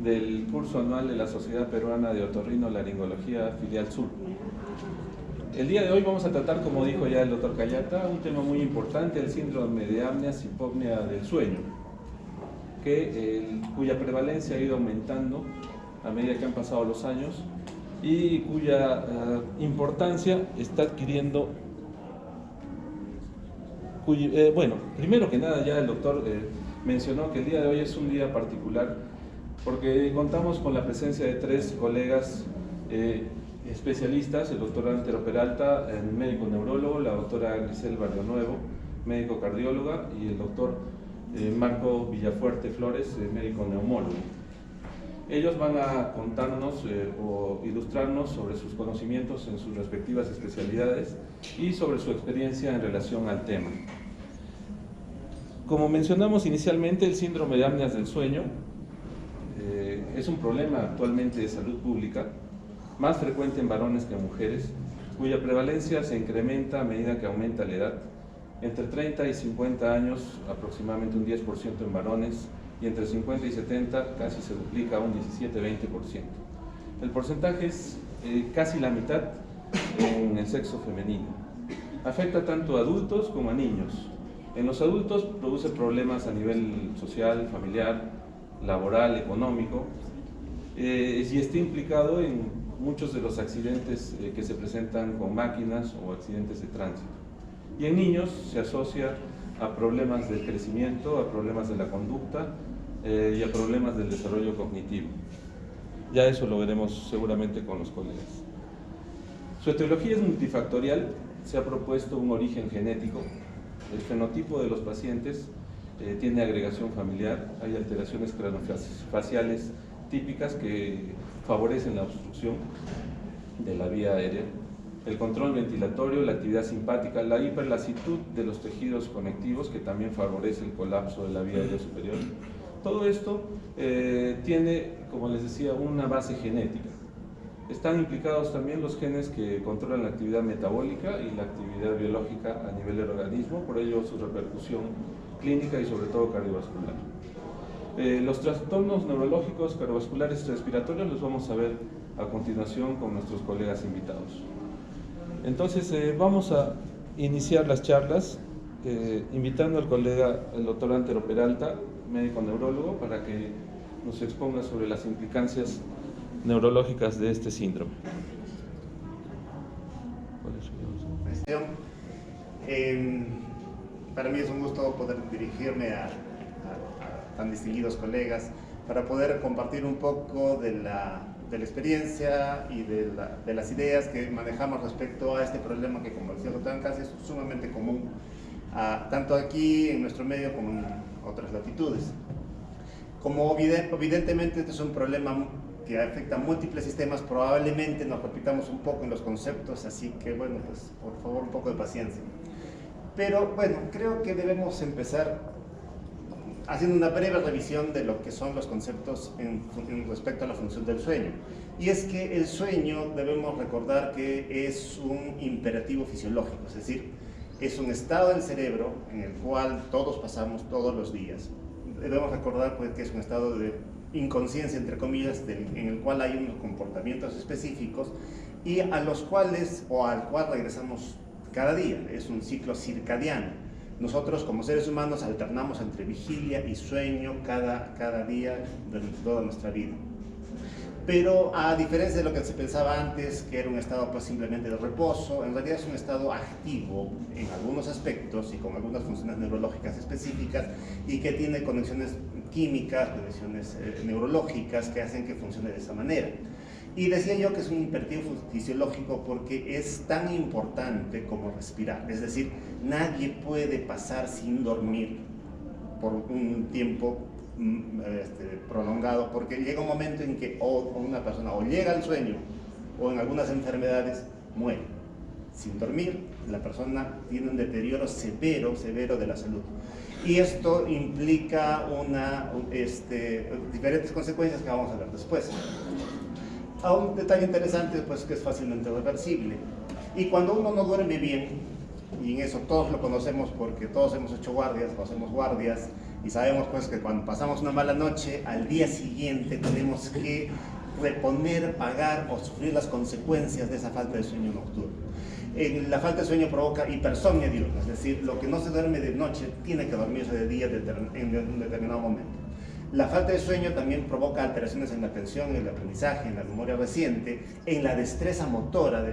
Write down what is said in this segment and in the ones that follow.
del curso anual de la Sociedad Peruana de Otorrinolaringología Filial Sur. El día de hoy vamos a tratar, como dijo ya el doctor Cayata, un tema muy importante, el síndrome de apnea-hipopnea del sueño, cuya prevalencia ha ido aumentando a medida que han pasado los años y cuya importancia está adquiriendo. Bueno, primero que nada ya el doctor mencionó que el día de hoy es un día particular porque contamos con la presencia de tres colegas especialistas: el doctor Antero Peralta, médico neurólogo; la doctora Grisel Barrionuevo, médico cardióloga; y el doctor Marco Villafuerte Flores, médico neumólogo. Ellos van a contarnos o ilustrarnos sobre sus conocimientos en sus respectivas especialidades y sobre su experiencia en relación al tema. Como mencionamos inicialmente, el síndrome de apneas del sueño es un problema actualmente de salud pública, más frecuente en varones que en mujeres, cuya prevalencia se incrementa a medida que aumenta la edad. Entre 30 y 50 años, aproximadamente un 10% en varones, y entre 50 y 70 casi se duplica a un 17-20%. El porcentaje es casi la mitad en el sexo femenino. Afecta tanto a adultos como a niños. En los adultos produce problemas a nivel social, familiar, laboral, económico, y está implicado en muchos de los accidentes que se presentan con máquinas o accidentes de tránsito. Y en niños se asocia a problemas del crecimiento, a problemas de la conducta y a problemas del desarrollo cognitivo. Ya eso lo veremos seguramente con los colegas. Su etiología es multifactorial. Se ha propuesto un origen genético. El fenotipo de los pacientes tiene agregación familiar. Hay alteraciones craneofaciales típicas que favorecen la obstrucción de la vía aérea, el control ventilatorio, la actividad simpática, la hiperlasitud de los tejidos conectivos, que también favorece el colapso de la vía aérea superior. Todo esto tiene, como les decía, una base genética. Están implicados también los genes que controlan la actividad metabólica y la actividad biológica a nivel del organismo, por ello su repercusión clínica y sobre todo cardiovascular. Los trastornos neurológicos, cardiovasculares y respiratorios los vamos a ver a continuación con nuestros colegas invitados. Entonces vamos a iniciar las charlas invitando al colega, el doctor Antero Peralta, médico neurólogo, para que nos exponga sobre las implicancias neurológicas de este síndrome. Para mí es un gusto poder dirigirme a tan distinguidos colegas para poder compartir un poco de la experiencia y de las ideas que manejamos respecto a este problema que, como decía el doctor Ancasi, es sumamente común tanto aquí en nuestro medio como en otras latitudes. Como evidentemente este es un problema que afecta a múltiples sistemas, probablemente nos repitamos un poco en los conceptos, así que bueno, pues por favor un poco de paciencia. Pero bueno, creo que debemos empezar haciendo una breve revisión de lo que son los conceptos en respecto a la función del sueño. Y es que el sueño, debemos recordar que es un imperativo fisiológico, es decir, es un estado del cerebro en el cual todos pasamos todos los días. Debemos recordar pues, que es un estado de inconsciencia, entre comillas, en el cual hay unos comportamientos específicos y a los cuales o al cual regresamos cada día. Es un ciclo circadiano. Nosotros como seres humanos alternamos entre vigilia y sueño cada día durante toda nuestra vida. Pero a diferencia de lo que se pensaba antes, que era un estado pues simplemente de reposo, en realidad es un estado activo en algunos aspectos y con algunas funciones neurológicas específicas y que tiene conexiones químicas, conexiones neurológicas que hacen que funcione de esa manera. Y decía yo que es un imperativo fisiológico porque es tan importante como respirar. Es decir, nadie puede pasar sin dormir por un tiempo prolongado, porque llega un momento en que una persona o llega al sueño o en algunas enfermedades muere. Sin dormir, la persona tiene un deterioro severo de la salud. Y esto implica diferentes consecuencias que vamos a ver después. Un detalle interesante, pues, que es fácilmente reversible. Y cuando uno no duerme bien, y en eso todos lo conocemos porque todos hemos hecho guardias o hacemos guardias, Y sabemos pues que cuando pasamos una mala noche, al día siguiente tenemos que reponer, pagar o sufrir las consecuencias de esa falta de sueño nocturno. La falta de sueño provoca hipersomnia diurna, es decir, lo que no se duerme de noche tiene que dormirse de día en un determinado momento. La falta de sueño también provoca alteraciones en la atención, en el aprendizaje, en la memoria reciente, en la destreza motora,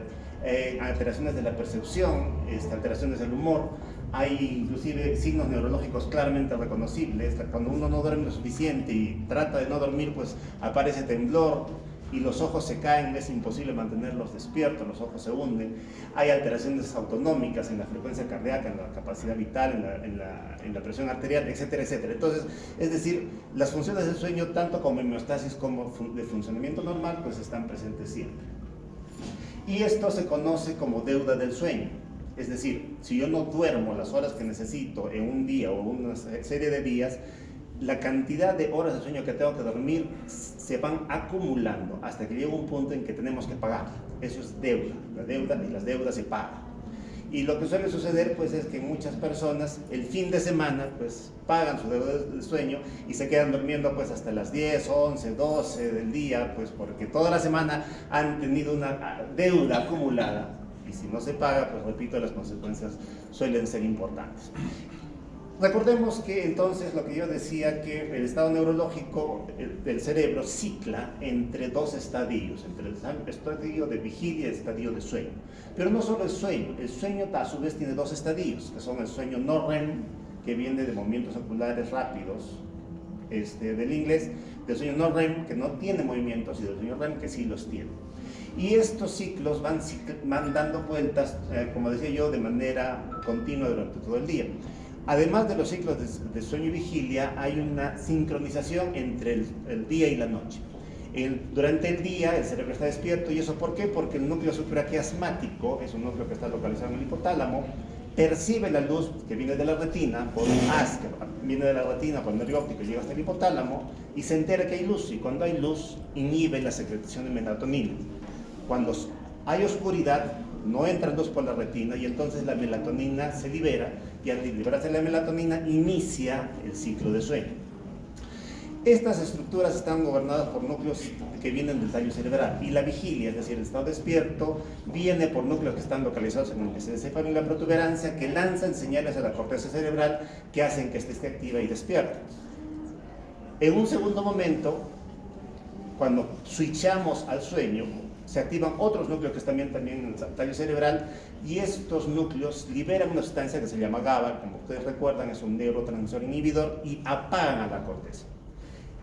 alteraciones de la percepción, alteraciones del humor. Hay inclusive signos neurológicos claramente reconocibles. Cuando uno no duerme lo suficiente y trata de no dormir, pues aparece temblor y los ojos se caen, es imposible mantenerlos despiertos, los ojos se hunden. Hay alteraciones autonómicas en la frecuencia cardíaca, en la capacidad vital, en la presión arterial, etcétera, etcétera. Entonces, es decir, las funciones del sueño, tanto como homeostasis como de funcionamiento normal, pues están presentes siempre. Y esto se conoce como deuda del sueño. Es decir, si yo no duermo las horas que necesito en un día o una serie de días, la cantidad de horas de sueño que tengo que dormir se van acumulando hasta que llega un punto en que tenemos que pagar. Eso es deuda. La deuda y las deudas se pagan. Y lo que suele suceder pues es que muchas personas el fin de semana pues pagan su deuda de sueño y se quedan durmiendo pues hasta las 10, 11, 12 del día, pues porque toda la semana han tenido una deuda acumulada. Y si no se paga, pues repito, las consecuencias suelen ser importantes. Recordemos que entonces lo que yo decía, que el estado neurológico del cerebro cicla entre dos estadios, entre el estadio de vigilia y el estadio de sueño. Pero no solo el sueño a su vez tiene dos estadios, que son el sueño no REM, que viene de movimientos oculares rápidos, del inglés, del sueño no REM, que no tiene movimientos, y del sueño REM, que sí los tiene. Y estos ciclos van dando vueltas, como decía yo, de manera continua durante todo el día. Además de los ciclos de sueño y vigilia, hay una sincronización entre el día y la noche. Durante el día el cerebro está despierto, ¿y eso por qué? Porque el núcleo supraquiasmático, es un núcleo que está localizado en el hipotálamo, percibe la luz que viene de la retina por un haz que viene de la retina por el nervio óptico y llega hasta el hipotálamo y se entera que hay luz, y cuando hay luz inhibe la secreción de melatonina. Cuando hay oscuridad, no entra luz por la retina y entonces la melatonina se libera, y al liberarse la melatonina inicia el ciclo de sueño. Estas estructuras están gobernadas por núcleos que vienen del tallo cerebral, y la vigilia, es decir, el estado despierto, viene por núcleos que están localizados en el mesencéfalo y la protuberancia, que lanzan señales a la corteza cerebral que hacen que esté activa y despierta. En un segundo momento, cuando switchamos al sueño, se activan otros núcleos que están también en el tallo cerebral, y estos núcleos liberan una sustancia que se llama GABA, como ustedes recuerdan, es un neurotransmisor inhibidor, y apagan a la corteza.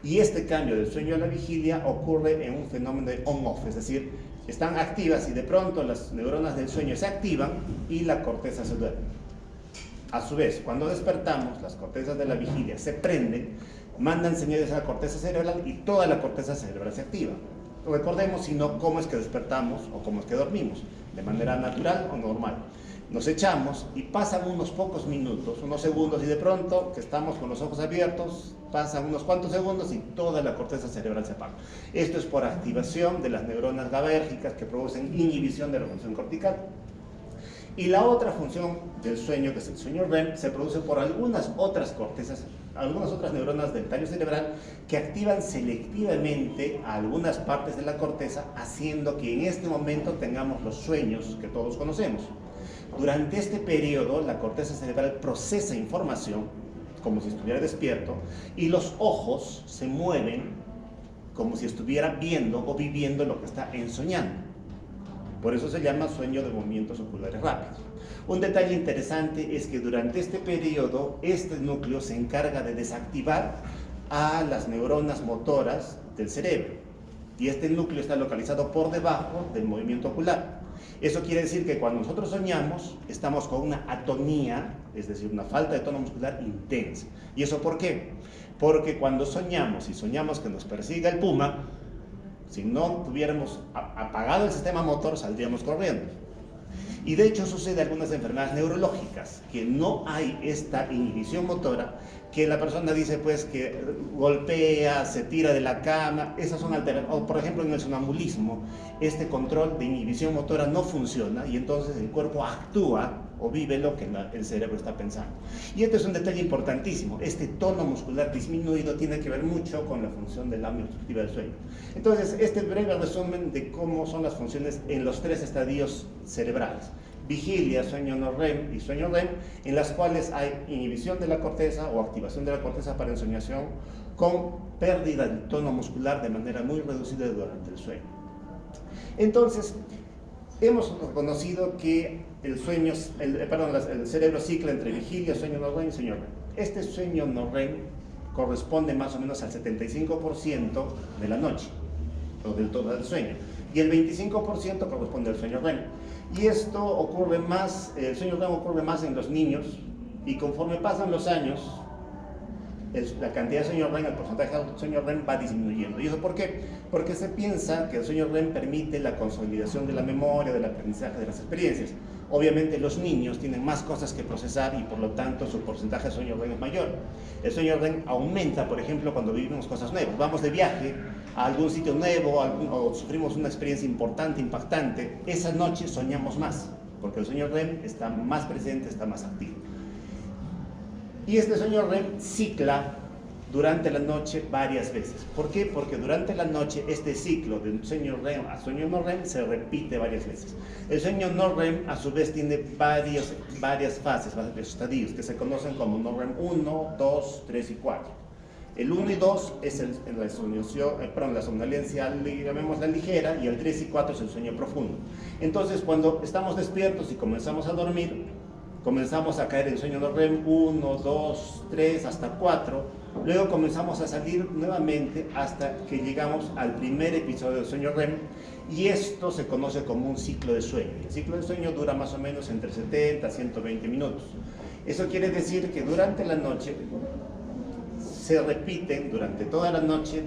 Y este cambio del sueño a la vigilia ocurre en un fenómeno de on-off, es decir, están activas y de pronto las neuronas del sueño se activan y la corteza se duerme. A su vez, cuando despertamos, las cortezas de la vigilia se prenden, mandan señales a la corteza cerebral y toda la corteza cerebral se activa. Recordemos, sino cómo es que despertamos o cómo es que dormimos, de manera natural o normal. Nos echamos y pasan unos pocos minutos, unos segundos, y de pronto que estamos con los ojos abiertos, pasan unos cuantos segundos y toda la corteza cerebral se apaga. Esto es por activación de las neuronas GABAérgicas que producen inhibición de la función cortical. Y la otra función del sueño, que es el sueño REM, se produce por algunas otras cortezas, algunas otras neuronas del tallo cerebral que activan selectivamente a algunas partes de la corteza, haciendo que en este momento tengamos los sueños que todos conocemos. Durante este periodo, la corteza cerebral procesa información como si estuviera despierto, y los ojos se mueven como si estuviera viendo o viviendo lo que está ensoñando. Por eso se llama sueño de movimientos oculares rápidos. Un detalle interesante es que durante este periodo, este núcleo se encarga de desactivar a las neuronas motoras del cerebro. Y este núcleo está localizado por debajo del movimiento ocular. Eso quiere decir que cuando nosotros soñamos, estamos con una atonía, es decir, una falta de tono muscular intensa. ¿Y eso por qué? Porque cuando soñamos, y soñamos que nos persiga el puma, si no tuviéramos apagado el sistema motor, saldríamos corriendo. Y de hecho sucede en algunas enfermedades neurológicas, que no hay esta inhibición motora, que la persona dice pues que golpea, se tira de la cama, esas son alteraciones. O por ejemplo en el sonambulismo, este control de inhibición motora no funciona y entonces el cuerpo actúa o vive lo que el cerebro está pensando. Y este es un detalle importantísimo. Este tono muscular disminuido tiene que ver mucho con la función de la apnea obstructiva del sueño. Entonces, este breve resumen de cómo son las funciones en los 3 estadios cerebrales: vigilia, sueño no REM y sueño REM, en las cuales hay inhibición de la corteza o activación de la corteza para ensoñación, con pérdida del tono muscular de manera muy reducida durante el sueño. Entonces, hemos reconocido que el cerebro cicla entre vigilia, sueño no REM y sueño REM. Este sueño no REM corresponde más o menos al 75% de la noche, o del todo del sueño, y el 25% corresponde al sueño REM. Y esto ocurre más, el sueño REM ocurre más en los niños, y conforme pasan los años, la cantidad de sueño REM, el porcentaje de sueño REM va disminuyendo. ¿Y eso por qué? Porque se piensa que el sueño REM permite la consolidación de la memoria, del aprendizaje, de las experiencias. Obviamente los niños tienen más cosas que procesar y por lo tanto su porcentaje de sueño REM es mayor. El sueño REM aumenta, por ejemplo, cuando vivimos cosas nuevas. Vamos de viaje a algún sitio nuevo o sufrimos una experiencia importante, impactante. Esa noche soñamos más, porque el sueño REM está más presente, está más activo. Y este sueño REM cicla durante la noche varias veces. ¿Por qué? Porque durante la noche este ciclo de sueño REM a sueño no REM se repite varias veces. El sueño no REM a su vez tiene varias fases, varios estadios que se conocen como no REM 1, 2, 3 y 4. El 1 y 2 es la somnolencia, llamémosla ligera, y el 3 y 4 es el sueño profundo. Entonces, cuando estamos despiertos y comenzamos a dormir, comenzamos a caer en sueño no REM 1, 2, 3, hasta 4. Luego comenzamos a salir nuevamente hasta que llegamos al primer episodio del sueño REM, y esto se conoce como un ciclo de sueño. El ciclo de sueño dura más o menos entre 70 a 120 minutos. Eso quiere decir que durante la noche se repiten durante toda la noche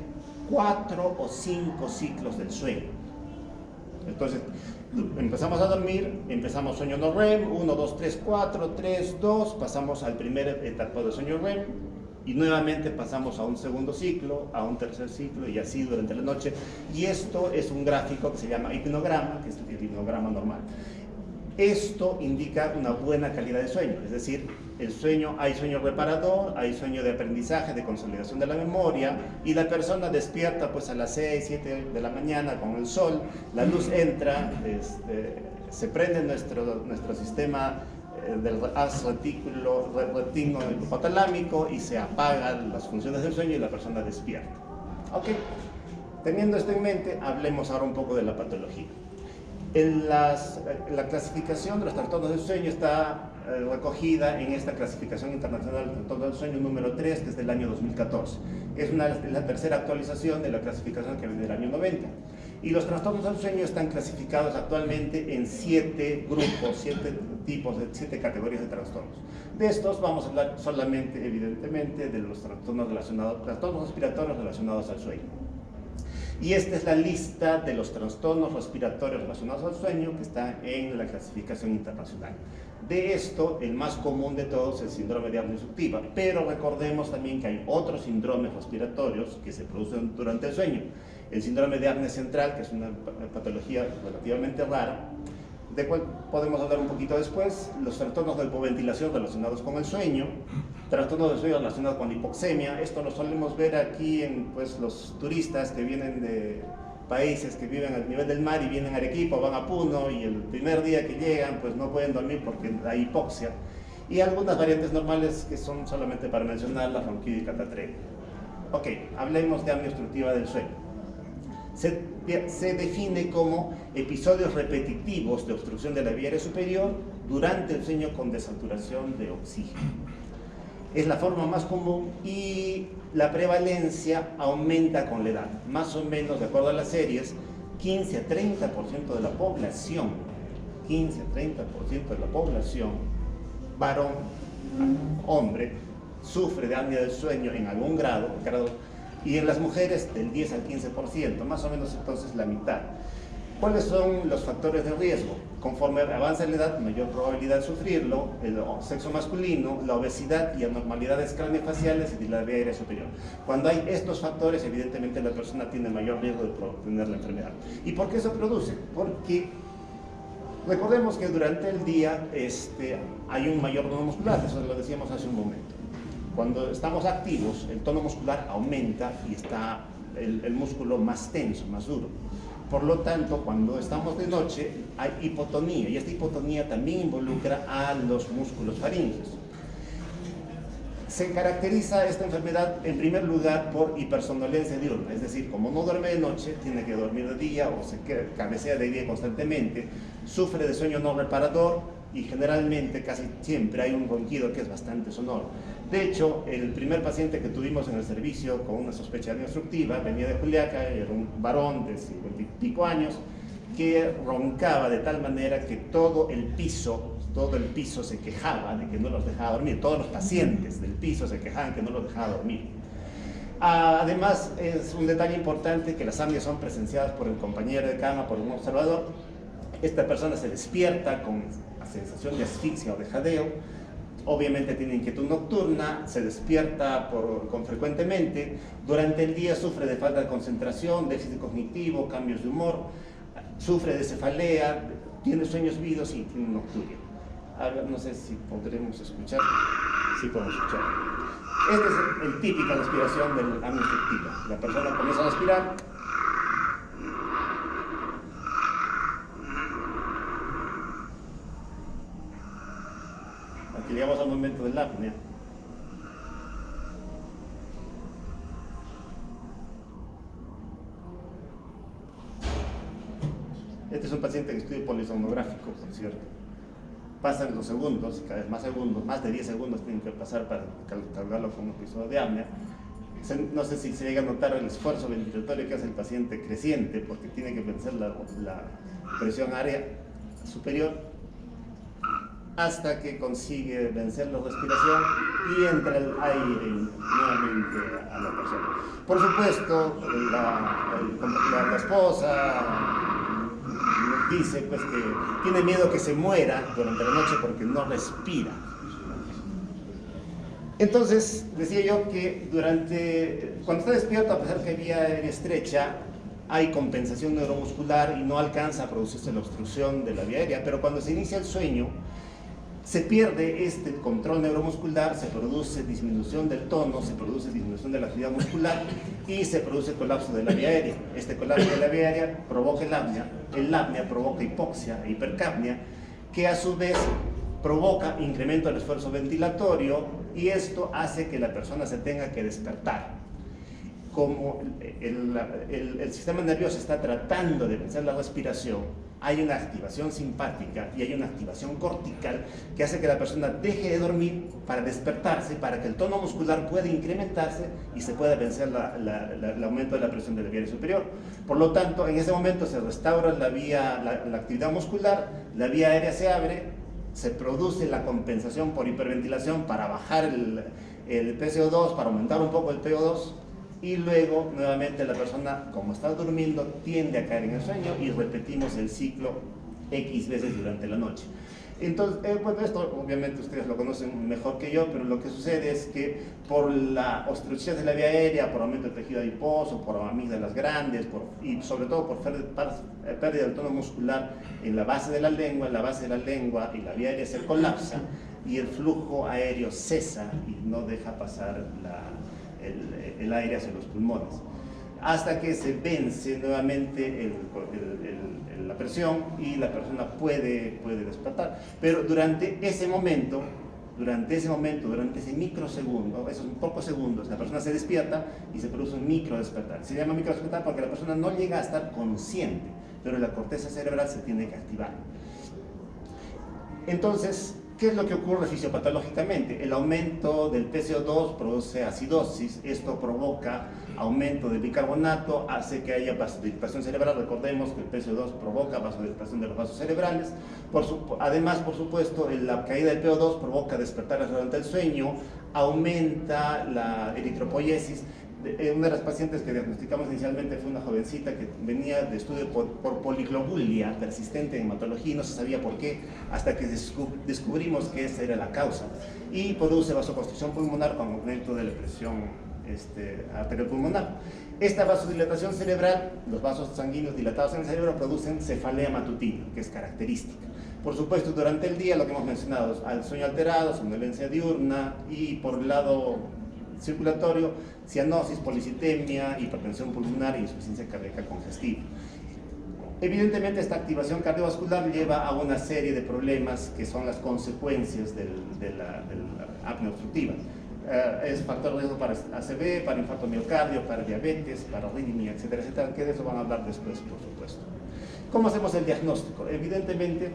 4 o 5 ciclos del sueño. Entonces, empezamos a dormir, empezamos sueño no REM, 1, 2, 3, 4, 3, 2, pasamos al primer etapa de sueño REM, y nuevamente pasamos a un segundo ciclo, a un tercer ciclo, y así durante la noche. Y esto es un gráfico que se llama hipnograma, que es el hipnograma normal. Esto indica una buena calidad de sueño, es decir, hay sueño reparador, hay sueño de aprendizaje, de consolidación de la memoria, y la persona despierta pues a las 6, 7 de la mañana con el sol, la luz entra, se prende nuestro sistema del haz retino hipotalámico y se apagan las funciones del sueño y la persona despierta. Ok, teniendo esto en mente, hablemos ahora un poco de la patología. La clasificación de los trastornos del sueño está recogida en esta clasificación internacional de trastornos del sueño número 3, que es del año 2014. Es la tercera actualización de la clasificación que viene del año 90. Y los trastornos del sueño están clasificados actualmente en 7 grupos, 7 tipos, 7 categorías de trastornos. De estos vamos a hablar solamente, evidentemente, de los trastornos respiratorios relacionados al sueño. Y esta es la lista de los trastornos respiratorios relacionados al sueño que está en la clasificación internacional. De esto, el más común de todos es el síndrome de apnea obstructiva, pero recordemos también que hay otros síndromes respiratorios que se producen durante el sueño. El síndrome de apnea central, que es una patología relativamente rara, de cual podemos hablar un poquito después. Los trastornos de hipoventilación relacionados con el sueño, trastornos del sueño relacionados con la hipoxemia. Esto lo solemos ver aquí en los turistas que vienen de países que viven al nivel del mar y vienen a Arequipa o van a Puno, y el primer día que llegan pues no pueden dormir porque hay hipoxia. Y algunas variantes normales que son solamente para mencionar, la ronquido y catatreo. Ok, hablemos de apnea obstructiva del sueño. Se define como episodios repetitivos de obstrucción de la vía aérea superior durante el sueño con desaturación de oxígeno. Es la forma más común y la prevalencia aumenta con la edad. Más o menos, de acuerdo a las series, 15 a 30% de la población, 15 a 30% de la población, varón, hombre, sufre de apnea del sueño en algún grado, y en las mujeres del 10 al 15%, más o menos entonces la mitad. ¿Cuáles son los factores de riesgo? Conforme avanza la edad, mayor probabilidad de sufrirlo: el sexo masculino, la obesidad y anormalidades craneofaciales y de la vía aérea superior. Cuando hay estos factores, evidentemente la persona tiene mayor riesgo de tener la enfermedad. ¿Y por qué se produce? Porque Recordemos que durante el día hay un mayor tono muscular, eso lo decíamos hace un momento. Cuando estamos activos, el tono muscular aumenta y está el músculo más tenso, más duro. Por lo tanto, cuando estamos de noche, hay hipotonía, y esta hipotonía también involucra a los músculos faringeos. Se caracteriza esta enfermedad, en primer lugar, por hipersomnolencia diurna, es decir, como no duerme de noche, tiene que dormir de día o se cabecea de día constantemente, sufre de sueño no reparador y generalmente, casi siempre, hay un ronquido que es bastante sonoro. De hecho, el primer paciente que tuvimos en el servicio con una sospecha obstructiva venía de Juliaca, era un varón de 50 y pico años que roncaba de tal manera que todo el piso se quejaba de que no los dejaba dormir. Todos los pacientes del piso se quejaban que no los dejaba dormir. Además, es un detalle importante que las apneas son presenciadas por el compañero de cama, por un observador. Esta persona se despierta con la sensación de asfixia o de jadeo. Obviamente tiene inquietud nocturna, se despierta frecuentemente. Durante el día sufre de falta de concentración, déficit cognitivo, cambios de humor, sufre de cefalea, tiene sueños vívidos y tiene nocturia. No sé si podremos escuchar. Sí podemos escuchar. Esta es el típica respiración del apnea obstructiva. La persona comienza a respirar. Aquí llegamos al momento del apnea. Este es un paciente en estudio polisomnográfico, por cierto. Pasan los segundos, cada vez más segundos, más de 10 segundos tienen que pasar para catalogarlo como un episodio de apnea. No sé si se llega a notar el esfuerzo ventilatorio que hace el paciente creciente, porque tiene que vencer la presión área superior hasta que consigue vencer la respiración y entra el aire nuevamente a la persona. Por supuesto, la esposa dice pues que tiene miedo que se muera durante la noche porque no respira. Entonces, decía yo que cuando está despierto, a pesar que hay vía aérea estrecha, hay compensación neuromuscular y no alcanza a producirse la obstrucción de la vía aérea, pero cuando se inicia el sueño, se pierde este control neuromuscular, se produce disminución del tono, se produce disminución de la actividad muscular y se produce colapso de la vía aérea. Este colapso de la vía aérea provoca el apnea provoca hipoxia e hipercapnia, que a su vez provoca incremento del esfuerzo ventilatorio y esto hace que la persona se tenga que despertar. Como el sistema nervioso está tratando de vencer la respiración, hay una activación simpática y hay una activación cortical que hace que la persona deje de dormir para despertarse, para que el tono muscular pueda incrementarse y se pueda vencer el aumento de la presión de la vía aérea superior. Por lo tanto, en ese momento se restaura la actividad muscular, la vía aérea se abre, se produce la compensación por hiperventilación para bajar el PCO2, para aumentar un poco el PO2, y luego nuevamente la persona, como está durmiendo, tiende a caer en el sueño y repetimos el ciclo X veces durante la noche. Entonces, bueno, esto obviamente ustedes lo conocen mejor que yo, pero lo que sucede es que por la obstrucción de la vía aérea, por aumento del tejido adiposo, por amígdalas grandes y sobre todo por pérdida del tono muscular en la base de la lengua, y la vía aérea se colapsa y el flujo aéreo cesa y no deja pasar el aire hacia los pulmones, hasta que se vence nuevamente la presión y la persona puede despertar. Pero durante ese microsegundo, esos pocos segundos, la persona se despierta y se produce un micro despertar. Se llama micro despertar porque la persona no llega a estar consciente, pero la corteza cerebral se tiene que activar. Entonces, ¿qué es lo que ocurre fisiopatológicamente? El aumento del PCO2 produce acidosis, esto provoca aumento del bicarbonato, hace que haya vasodilatación cerebral. Recordemos que el PCO2 provoca vasodilatación de los vasos cerebrales. Además, por supuesto, la caída del PO2 provoca despertar durante el sueño, aumenta la eritropoiesis. Una de las pacientes que diagnosticamos inicialmente fue una jovencita que venía de estudio por poliglobulia persistente en hematología y no se sabía por qué, hasta que descubrimos que esa era la causa. Y produce vasoconstricción pulmonar con aumento de la presión arteriopulmonar. Esta vasodilatación cerebral, los vasos sanguíneos dilatados en el cerebro producen cefalea matutina, que es característica. Por supuesto, durante el día, lo que hemos mencionado, al sueño alterado, somnolencia diurna, y por el lado circulatorio, cianosis, policitemia, hipertensión pulmonar e insuficiencia cardíaca congestiva. Evidentemente, esta activación cardiovascular lleva a una serie de problemas que son las consecuencias de la apnea obstructiva. Es factor de riesgo para ACV, para infarto miocardio, para diabetes, para arritmia, etcétera, etcétera, que de eso van a hablar después, por supuesto. ¿Cómo hacemos el diagnóstico? Evidentemente,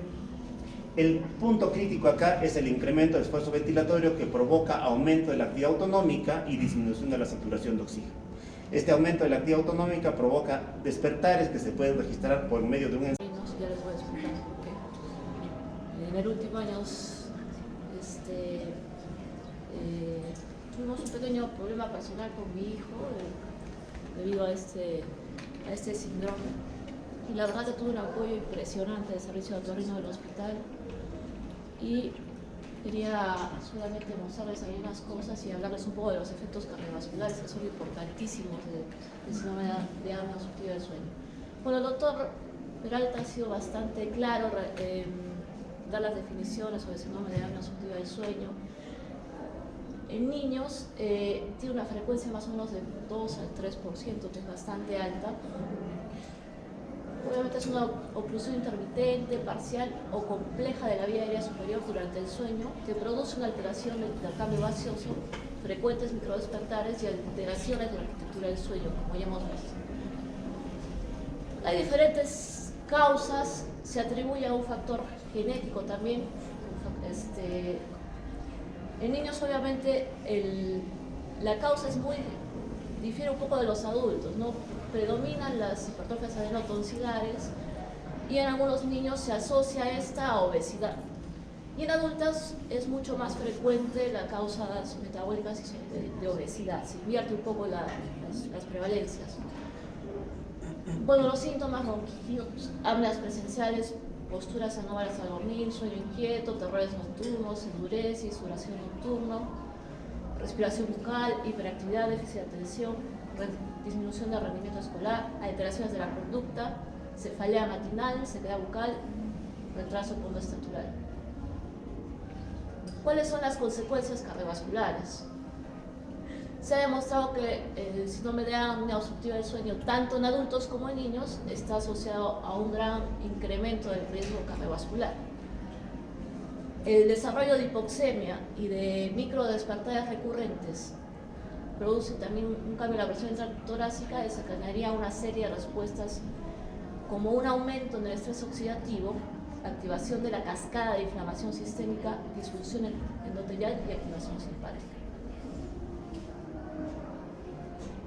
el punto crítico acá es el incremento de esfuerzo ventilatorio que provoca aumento de la actividad autonómica y disminución de la saturación de oxígeno. Este aumento de la actividad autonómica provoca despertares que se pueden registrar por medio de un... Ya les voy a explicar por qué. En el último año tuvimos un pequeño problema personal con mi hijo debido a este síndrome. Y la verdad que tuve un apoyo impresionante del servicio de otorrino del hospital. Y quería solamente mostrarles algunas cosas y hablarles un poco de los efectos cardiovasculares que son importantísimos del síndrome de apnea obstructiva del sueño. Bueno, el doctor Peralta ha sido bastante claro dar las definiciones sobre el síndrome de apnea obstructiva del sueño. En niños tiene una frecuencia más o menos de 2 al 3%, que es bastante alta. Obviamente es una oclusión intermitente, parcial o compleja de la vía aérea superior durante el sueño que produce una alteración del intercambio gaseoso, frecuentes microdespertares y alteraciones de la arquitectura del sueño, como ya hemos visto. Hay diferentes causas, se atribuye a un factor genético también. En niños obviamente la causa difiere un poco de los adultos, ¿no? Predominan las hipertrofias adenotonsilares y en algunos niños se asocia esta a obesidad. Y en adultas es mucho más frecuente las causas metabólicas de obesidad, se invierte un poco las prevalencias. Bueno, los síntomas: ronquidos, apneas presenciales, posturas anómalas al dormir, sueño inquieto, terrores nocturnos, enuresis, sudoración nocturno, respiración bucal, hiperactividad, déficit de atención, disminución del rendimiento escolar, alteraciones de la conducta, cefalea matinal, sequedad bucal, retraso pontoestatural. ¿Cuáles son las consecuencias cardiovasculares? Se ha demostrado que el síndrome de apnea obstructiva del sueño, tanto en adultos como en niños, está asociado a un gran incremento del riesgo cardiovascular. El desarrollo de hipoxemia y de microdespertares recurrentes produce también un cambio en la presión intratorácica, desencadenaría una serie de respuestas como un aumento en el estrés oxidativo, activación de la cascada de inflamación sistémica, disfunción endotelial y activación simpática.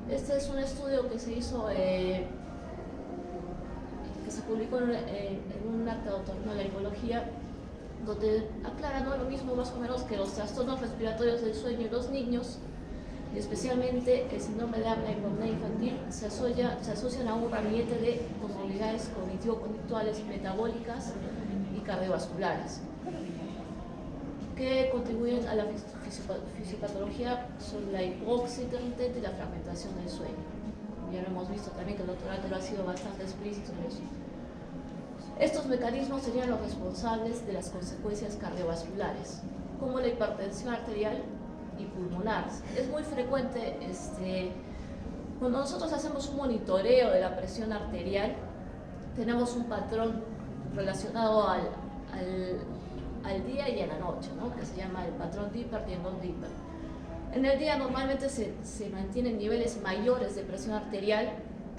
Este es un estudio que se hizo, que se publicó en un acta de otorrinolaringología, donde aclara, ¿no?, lo mismo más o menos, que los trastornos respiratorios del sueño en los niños, y especialmente el síndrome de apnea infantil, se asocian a un ramillete de comorbilidades cognitivo-conductuales, metabólicas y cardiovasculares, que contribuyen a la fisiopatología. Son la hipoxia intermitente y la fragmentación del sueño. Ya lo hemos visto también, que el doctor Álvaro ha sido bastante explícito en eso. Estos mecanismos serían los responsables de las consecuencias cardiovasculares, como la hipertensión arterial y pulmonar. Es muy frecuente, cuando nosotros hacemos un monitoreo de la presión arterial, tenemos un patrón relacionado al día y a la noche, ¿no?, que se llama el patrón Dipper y el non-Dipper. En el día normalmente se mantienen niveles mayores de presión arterial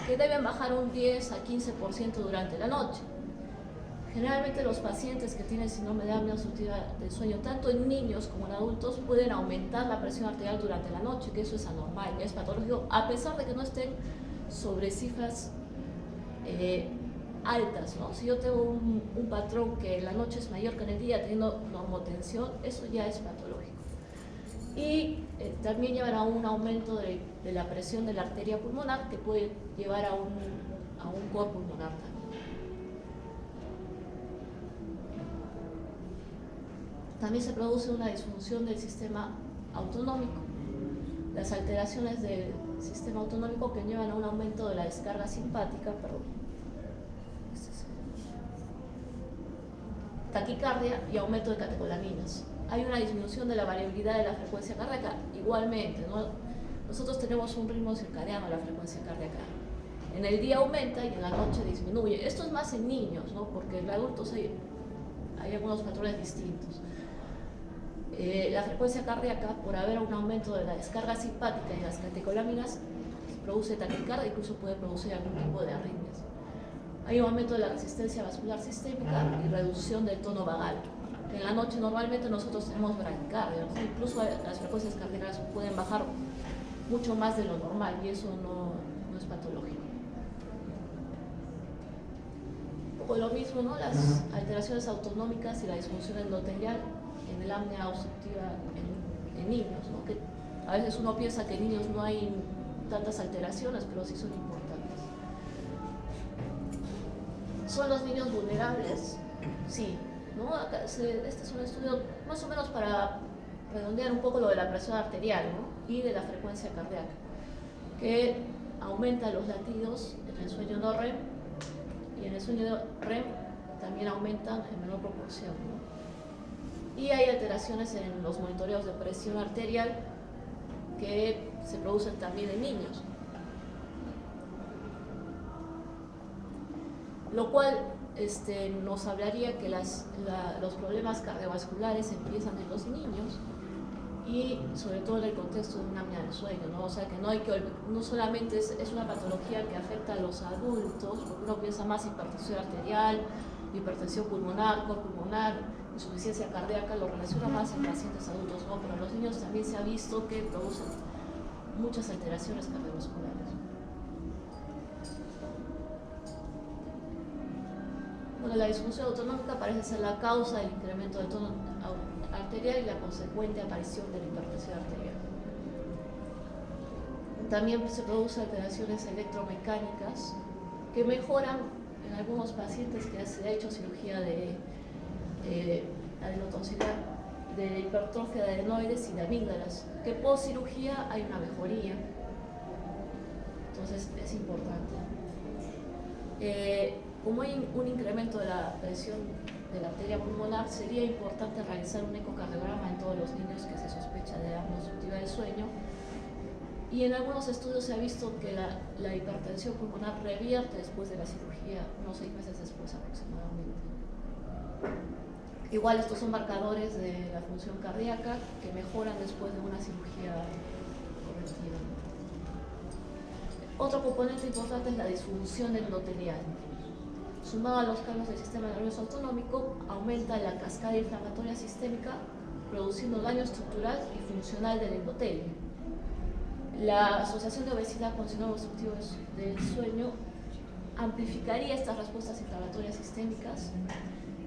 que deben bajar un 10 a 15% durante la noche. Generalmente los pacientes que tienen síndrome de apnea obstructiva del sueño, tanto en niños como en adultos, pueden aumentar la presión arterial durante la noche, que eso es anormal, es patológico, a pesar de que no estén sobre cifras altas, ¿no? Si yo tengo un patrón que en la noche es mayor que en el día, teniendo normotensión, eso ya es patológico. Y también llevará a un aumento de la presión de la arteria pulmonar, que puede llevar a un cor pulmonar también. También se produce una disfunción del sistema autonómico. Las alteraciones del sistema autonómico que llevan a un aumento de la descarga simpática, taquicardia y aumento de catecolaminas. Hay una disminución de la variabilidad de la frecuencia cardíaca, igualmente, ¿no? Nosotros tenemos un ritmo circadiano, la frecuencia cardíaca. En el día aumenta y en la noche disminuye. Esto es más en niños, ¿no? Porque en adultos hay algunos patrones distintos. La frecuencia cardíaca, por haber un aumento de la descarga simpática y las catecolaminas, produce taquicardia, incluso puede producir algún tipo de arritmias. Hay un aumento de la resistencia vascular sistémica y reducción del tono vagal. En la noche normalmente nosotros tenemos bradicardia, ¿no? Incluso las frecuencias cardíacas pueden bajar mucho más de lo normal y eso no es patológico. Un poco lo mismo, ¿no? Las alteraciones autonómicas y la disfunción endotelial en el apnea obstructiva en niños, ¿no? Que a veces uno piensa que en niños no hay tantas alteraciones, pero sí son importantes. ¿Son los niños vulnerables? Sí, ¿no? Este es un estudio más o menos para redondear un poco lo de la presión arterial, ¿no? Y de la frecuencia cardíaca, que aumenta los latidos en el sueño no REM y en el sueño REM también aumentan en menor proporción, ¿no? Y hay alteraciones en los monitoreos de presión arterial que se producen también en niños, lo cual nos hablaría que los problemas cardiovasculares empiezan en los niños y sobre todo en el contexto de una apnea del sueño, ¿no? O sea que no solamente es una patología que afecta a los adultos, porque uno piensa más hipertensión arterial, hipertensión pulmonar, corpulmonar, insuficiencia cardíaca, lo relaciona más en pacientes adultos, ¿no? Pero en los niños también se ha visto que producen muchas alteraciones cardiovasculares. Bueno, la disfunción autonómica parece ser la causa del incremento del tono arterial y la consecuente aparición de la hipertensión arterial. También se producen alteraciones electromecánicas que mejoran en algunos pacientes que se ha hecho cirugía de adenotonsillar, de hipertrofia de adenoides y de amígdalas, que post cirugía hay una mejoría. Entonces es importante. Como hay un incremento de la presión de la arteria pulmonar, sería importante realizar un ecocardiograma en todos los niños que se sospecha de apnea obstructiva del sueño. Y en algunos estudios se ha visto que la hipertensión pulmonar revierte después de la cirugía, unos 6 meses después aproximadamente. Igual estos son marcadores de la función cardíaca que mejoran después de una cirugía correctiva. Otro componente importante es la disfunción endotelial. Sumado a los cambios del sistema nervioso autonómico, aumenta la cascada inflamatoria sistémica, produciendo daño estructural y funcional del endotelio. La asociación de obesidad con síndrome obstructivo del sueño amplificaría estas respuestas inflamatorias sistémicas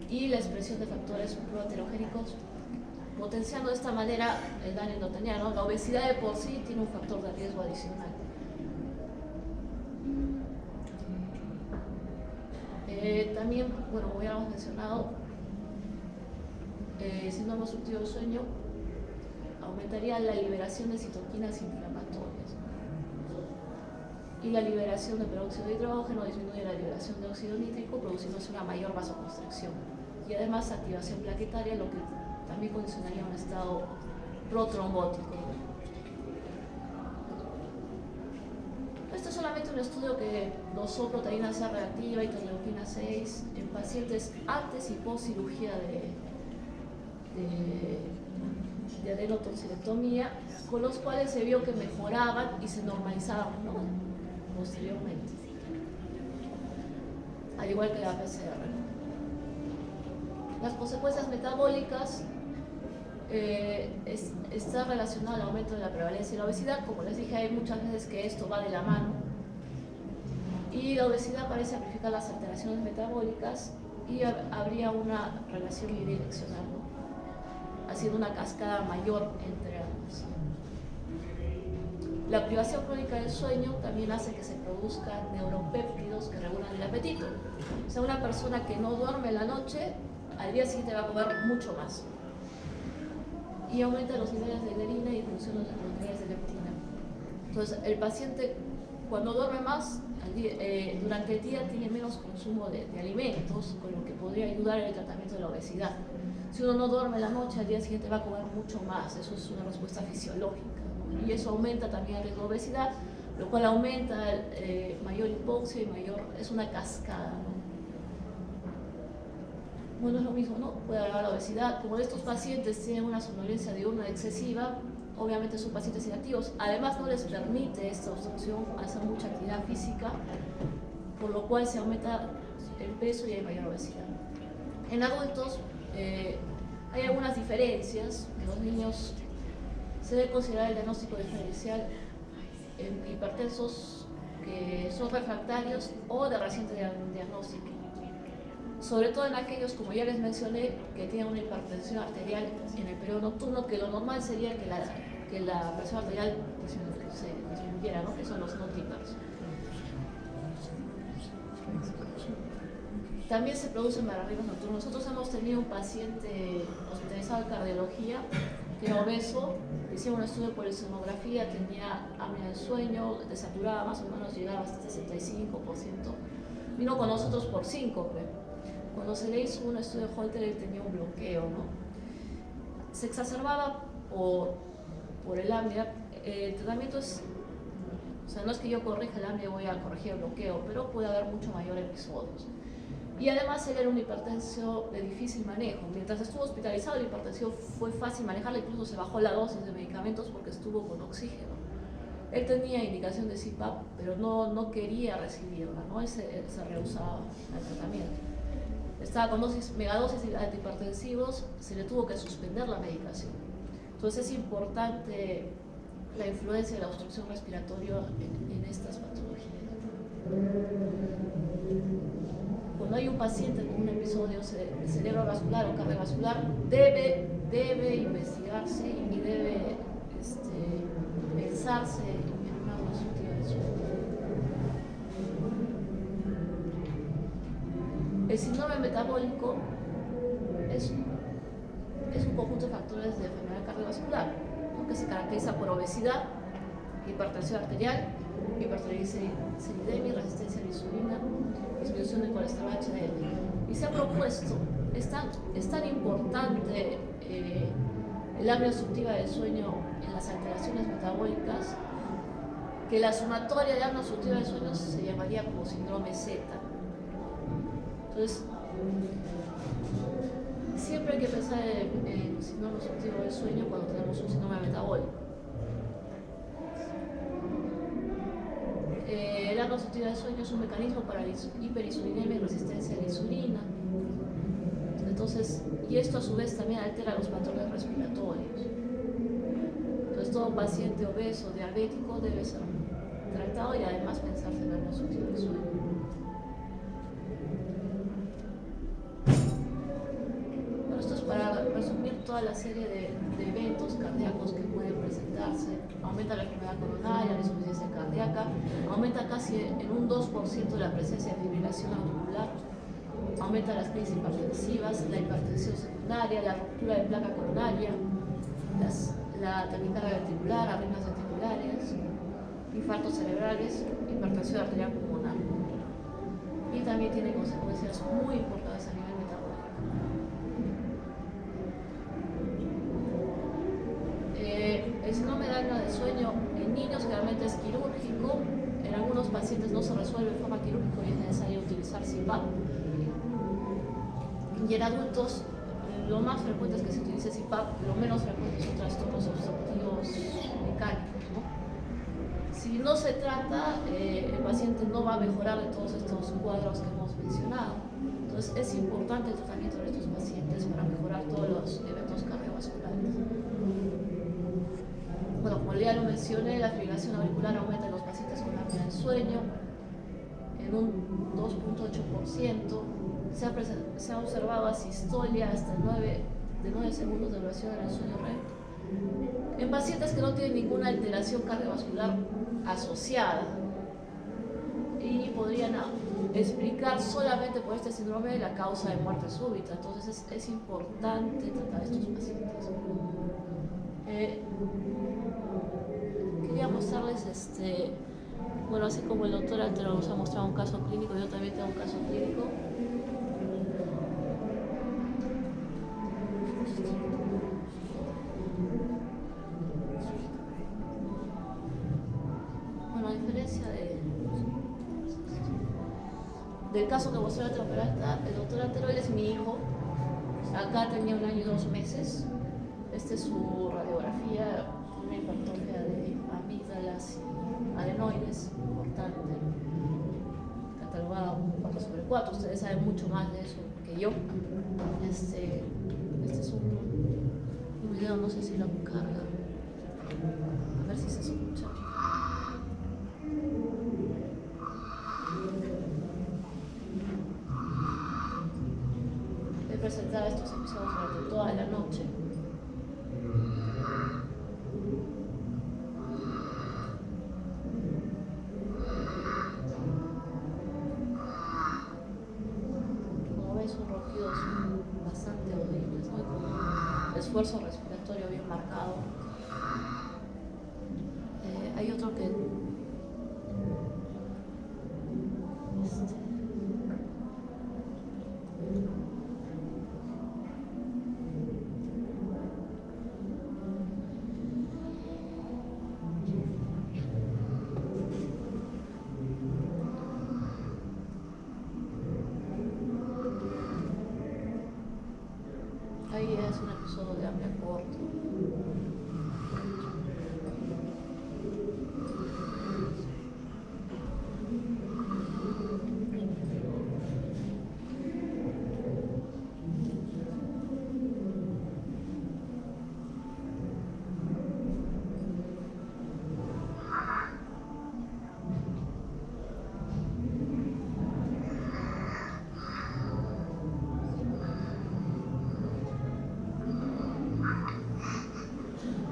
y la expresión de factores proaterogénicos, potenciando de esta manera el daño endotelial, ¿no? La obesidad de por sí tiene un factor de riesgo adicional. También, bueno, como ya hemos mencionado, síndrome obstructivo del sueño aumentaría la liberación de citoquinas inflamatorias y la liberación de peróxido de hidrógeno disminuye la liberación de óxido nítrico, produciéndose una mayor vasoconstricción y además activación plaquetaria, lo que también condicionaría un estado protrombótico. Este es solamente un estudio que dosó proteína C reactiva y interleuquina 6 en pacientes antes y post cirugía de adenotonsilectomía, con los cuales se vio que mejoraban y se normalizaban, ¿no? Posteriormente, al igual que la PCR. Las consecuencias metabólicas está relacionado al aumento de la prevalencia de la obesidad. Como les dije, hay muchas veces que esto va de la mano y la obesidad parece amplificar las alteraciones metabólicas y habría una relación bidireccional, ¿no? Haciendo una cascada mayor entre ambas. La privación crónica del sueño también hace que se produzcan neuropéptidos que regulan el apetito. O sea, una persona que no duerme en la noche, al día siguiente va a comer mucho más. Y aumenta los niveles de glerina y disminución de los niveles de leptina. Entonces, el paciente Cuando duerme más, durante el día tiene menos consumo de alimentos, con lo que podría ayudar en el tratamiento de la obesidad. Si uno no duerme en la noche, al día siguiente va a comer mucho más, eso es una respuesta fisiológica, ¿no? Y eso aumenta también el riesgo de obesidad, lo cual aumenta mayor hipoxia y es una cascada, ¿no? Bueno, es lo mismo, ¿no? Puede agravar la obesidad. Como estos pacientes tienen una somnolencia diurna excesiva, obviamente son pacientes inactivos. Además, no les permite esta obstrucción hacer mucha actividad física, por lo cual se aumenta el peso y hay mayor obesidad. En adultos hay algunas diferencias. En los niños se debe considerar el diagnóstico diferencial en hipertensos que son refractarios o de reciente diagnóstico. Sobre todo en aquellos, como ya les mencioné, que tienen una hipertensión arterial en el periodo nocturno, que lo normal sería que la presión arterial se disminuyera, ¿no? Que son los no-tippers. También se producen bararrinos nocturnos. Nosotros hemos tenido un paciente hospitalizado en cardiología que era obeso, hicimos un estudio por sonografía, tenía apnea del sueño, desaturaba más o menos, llegaba hasta el 65%. Vino con nosotros por síncope. Cuando se le hizo un estudio de Holter, él tenía un bloqueo, ¿no? Se exacerbaba por el apnea. El tratamiento es, o sea, no es que yo corrija el apnea y voy a corregir el bloqueo, pero puede haber mucho mayor episodios. Y además él era un hipertenso de difícil manejo. Mientras estuvo hospitalizado, la hipertensión fue fácil manejarla, incluso se bajó la dosis de medicamentos porque estuvo con oxígeno. Él tenía indicación de CPAP, pero no quería recibirla, ¿no? Él se rehusaba al tratamiento. Estaba con megadosis de antihipertensivos, se le tuvo que suspender la medicación. Entonces es importante la influencia de la obstrucción respiratoria en estas patologías. Cuando hay un paciente con un episodio de cerebrovascular o cardiovascular, debe investigarse y debe pensarse en una obstructiva del sueño. El síndrome metabólico es un conjunto de factores de enfermedad cardiovascular, ¿no? Que se caracteriza por obesidad, hipertensión arterial, hipertrigliceridemia, resistencia a la insulina, disminución del colesterol HDL. Y se ha propuesto, es tan importante el apnea obstructiva del sueño en las alteraciones metabólicas, que la sumatoria de apnea obstructiva del sueño se llamaría como síndrome Z. Entonces, siempre hay que pensar en síndrome obstructivo del sueño cuando tenemos un síndrome metabólico. La apnea obstructiva del sueño es un mecanismo para la hiperinsulinemia y resistencia a la insulina. Entonces, y esto a su vez también altera los patrones respiratorios. Entonces, todo paciente obeso, diabético debe ser tratado y además pensarse en la apnea obstructiva del sueño. Bueno, esto es para resumir toda la serie de eventos cardíacos que pueden presentarse. Aumenta la enfermedad coronaria, la insuficiencia cardíaca, aumenta casi en un 2% la presencia de fibrilación auricular, aumenta las crisis hipertensivas, la hipertensión secundaria, la ruptura de placa coronaria, la taquicardia ventricular, arritmias ventriculares, infartos cerebrales, hipertensión arterial pulmonar. Y también tiene consecuencias muy importantes a nivel metabólico. El síndrome de apnea del sueño en niños generalmente es quirúrgico, en algunos pacientes no se resuelve de forma quirúrgica y es necesario utilizar CPAP. Y en adultos, lo más frecuente es que se utilice CPAP, lo menos frecuente son trastornos obstructivos mecánicos, ¿no? Si no se trata, el paciente no va a mejorar de todos estos cuadros que hemos mencionado. Entonces es importante el tratamiento de estos pacientes para mejorar todos los eventos cardiovasculares. Bueno, como ya lo mencioné, la fibrilación auricular aumenta en los pacientes con apnea del sueño en un 2.8%. Se ha observado asistolia hasta de 9 segundos de duración en el sueño REM. En pacientes que no tienen ninguna alteración cardiovascular asociada y podrían explicar solamente por este síndrome la causa de muerte súbita. Entonces es importante tratar a estos pacientes. Quería mostrarles Bueno, así como el doctor Altero nos ha mostrado un caso clínico, yo también tengo un caso clínico. Bueno, a diferencia del caso que mostró el doctor Altero, él es mi hijo. Acá tenía 1 año y 2 meses. Esta es su radiografía, una hipertrofia de amígdalas y adenoides importante, catalogada 4/4. Ustedes saben mucho más de eso que yo. Este es un video, no sé si lo carga. A ver si se escucha. He presentado estos episodios durante toda la noche. Como ves, son ronquidos bastante audibles, ¿no? Con un esfuerzo respiratorio bien marcado. Hay otro que ahí es un episodio de hambre corto.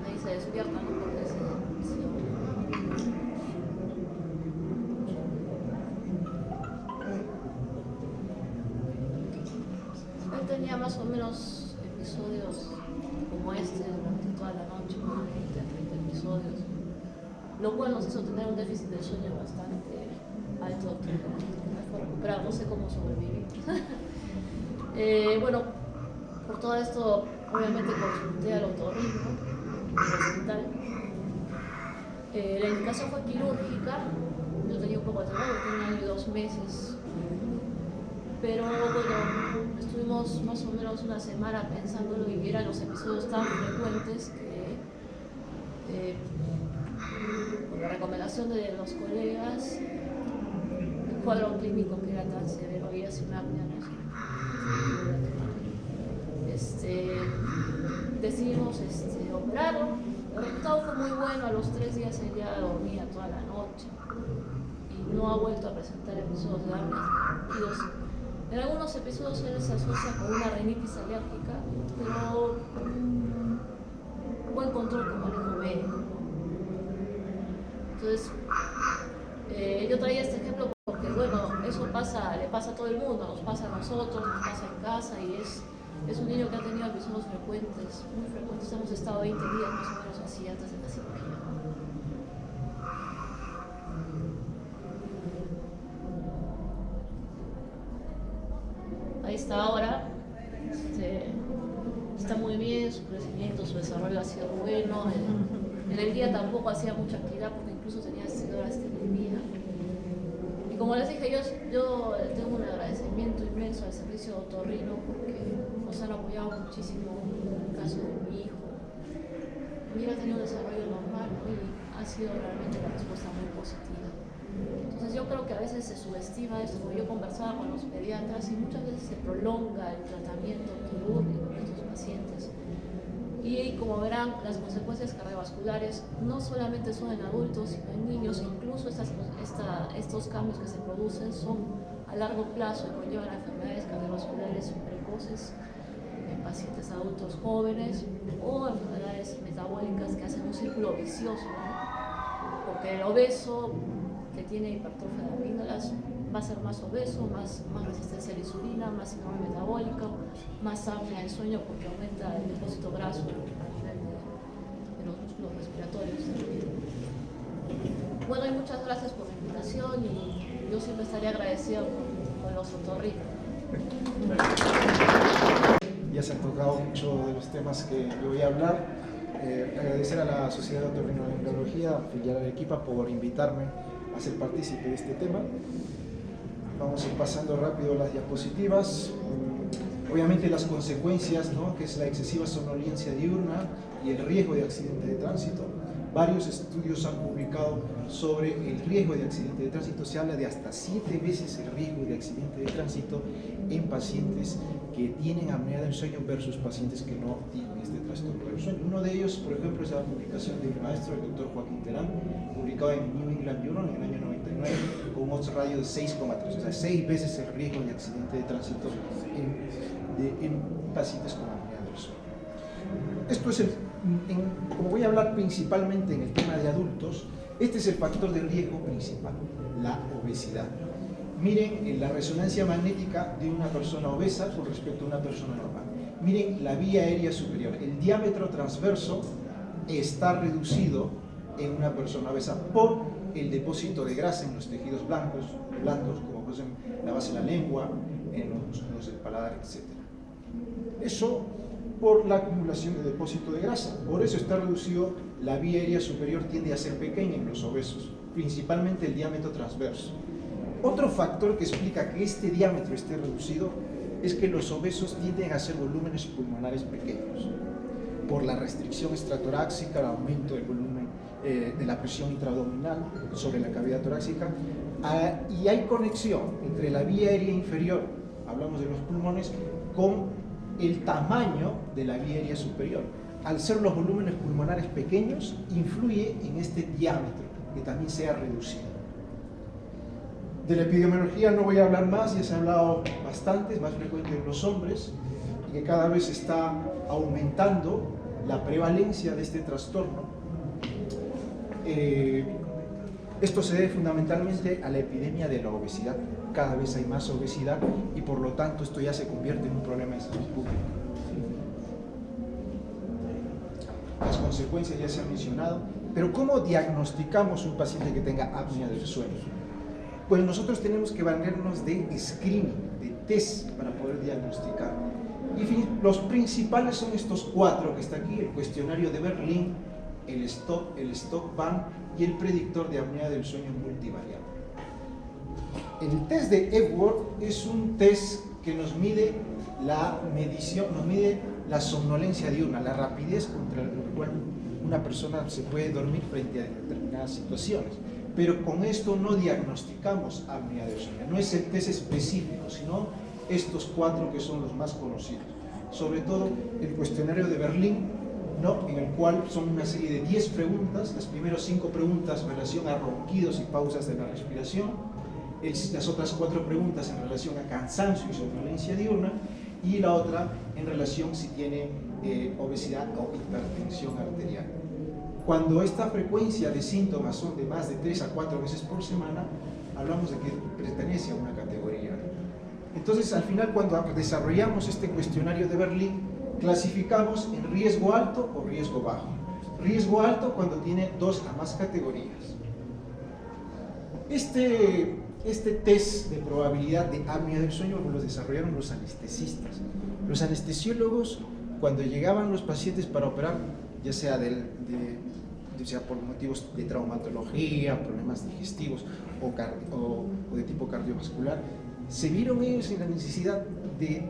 Ahí se despierta, ¿no? Porque él tenía más o menos episodios como este durante toda la noche, como 20 a 30 episodios, lo cual nos hizo tener un déficit del sueño bastante alto que me fue recuperado. No sé cómo sobrevivir. Bueno, por todo esto, obviamente consulté al otorrino del hospital. La indicación fue quirúrgica. Yo tenía un poco de trabajo, tenía 1 año y 2 meses. Pero bueno, estuvimos más o menos una semana pensándolo y eran los episodios tan frecuentes que con la recomendación de los colegas, el cuadro clínico que era tan severo, había sin apnea, ¿no? Decidimos operarlo. El resultado fue muy bueno. A los 3 días ella dormía toda la noche y no ha vuelto a presentar episodios de apneas. En algunos episodios él se asocia con una rinitis alérgica, pero buen control con manejo médico. Entonces, yo traía este ejemplo porque, bueno, eso le pasa a todo el mundo, nos pasa a nosotros, nos pasa en casa, y es un niño que ha tenido episodios frecuentes, muy frecuentes. Hemos estado 20 días más o menos así antes de la cirugía. Ahí está ahora. Está muy bien, su crecimiento, su desarrollo ha sido bueno. En el día tampoco hacía mucha actividad porque incluso tenía horas de anemia. Y como les dije, yo tengo un agradecimiento inmenso al servicio de otorrino porque nos han apoyado muchísimo en el caso de mi hijo. Mi hijo ha tenido un desarrollo normal, ¿no? Y ha sido realmente la respuesta muy positiva. Entonces yo creo que a veces se subestima esto, porque yo conversaba con los pediatras y muchas veces se prolonga el tratamiento quirúrgico de estos pacientes. Y como verán, las consecuencias cardiovasculares no solamente son en adultos, sino en niños. Incluso estos cambios que se producen son a largo plazo y conllevan a enfermedades cardiovasculares precoces en pacientes adultos jóvenes o enfermedades metabólicas que hacen un círculo vicioso, ¿no? Porque el obeso que tiene hipertrofia de amígdalas va a ser más obeso, más resistencia a la insulina, más síndrome metabólico, más apnea del sueño porque aumenta el depósito graso a nivel de los músculos respiratorios. Bueno, y muchas gracias por invitarme. invitación y yo siempre estaré agradecido con los otorrinos. Ya se han tocado muchos de los temas que yo voy a hablar. Agradecer a la Sociedad de Otorrinolaringología, filial Arequipa, por invitarme a ser partícipe de este tema. Vamos a ir pasando rápido las diapositivas. Obviamente las consecuencias, ¿no?, que es la excesiva somnolencia diurna y el riesgo de accidente de tránsito. Varios estudios han publicado sobre el riesgo de accidente de tránsito. Se habla de hasta 7 veces el riesgo de accidente de tránsito en pacientes que tienen apnea del sueño versus pacientes que no tienen este trastorno del sueño. Uno de ellos, por ejemplo, es la publicación de mi maestro, el doctor Joaquín Terán, publicado en New England Journal en el año 99, con un odds ratio de 6,3, o sea, 6 veces el riesgo de accidente de tránsito en pacientes con apnea del sueño. Esto es como voy a hablar principalmente en el tema de adultos, este es el factor de riesgo principal, la obesidad. Miren la resonancia magnética de una persona obesa con respecto a una persona normal. Miren la vía aérea superior. El diámetro transverso está reducido en una persona obesa por el depósito de grasa en los tejidos blandos, como pues en la base de la lengua, en los músculos del paladar, etc. Eso por la acumulación de depósito de grasa. Por eso está reducido, la vía aérea superior tiende a ser pequeña en los obesos, principalmente el diámetro transverso. Otro factor que explica que este diámetro esté reducido es que los obesos tienden a hacer volúmenes pulmonares pequeños por la restricción estratoráxica, el aumento del volumen de la presión intraabdominal sobre la cavidad torácica, y hay conexión entre la vía aérea inferior, hablamos de los pulmones, con el tamaño de la vía aérea superior. Al ser los volúmenes pulmonares pequeños, influye en este diámetro, que también sea reducido. De la epidemiología no voy a hablar más, ya se ha hablado bastante, es más frecuente en los hombres, y que cada vez está aumentando la prevalencia de este trastorno. Esto se debe fundamentalmente a la epidemia de la obesidad. Cada vez hay más obesidad y por lo tanto esto ya se convierte en un problema de salud pública. Las consecuencias ya se han mencionado, pero ¿cómo diagnosticamos un paciente que tenga apnea del sueño? Pues nosotros tenemos que valernos de screening, de test para poder diagnosticar. Y los principales son estos 4 que está aquí: el cuestionario de Berlín, el Stock-Band y el predictor de apnea del sueño multivariable. El test de Epworth es un test que nos mide la medición, nos mide la somnolencia diurna, la rapidez contra la cual una persona se puede dormir frente a determinadas situaciones. Pero con esto no diagnosticamos apnea del sueño, no es el test específico, sino estos 4 que son los más conocidos. Sobre todo el cuestionario de Berlín, ¿no?, en el cual son una serie de 10 preguntas, las primeras 5 preguntas en relación a ronquidos y pausas de la respiración, las otras 4 preguntas en relación a cansancio y somnolencia diurna, y la otra en relación si tiene obesidad o hipertensión arterial. Cuando esta frecuencia de síntomas son de más de 3 a 4 veces por semana, hablamos de que pertenece a una categoría. Entonces, al final, cuando desarrollamos este cuestionario de Berlín, clasificamos en riesgo alto o riesgo bajo. Riesgo alto cuando tiene 2 a más categorías. Este test de probabilidad de apnea del sueño lo desarrollaron los anestesistas. Los anestesiólogos, cuando llegaban los pacientes para operar, ya sea por motivos de traumatología, problemas digestivos o de tipo cardiovascular, se vieron ellos en la necesidad de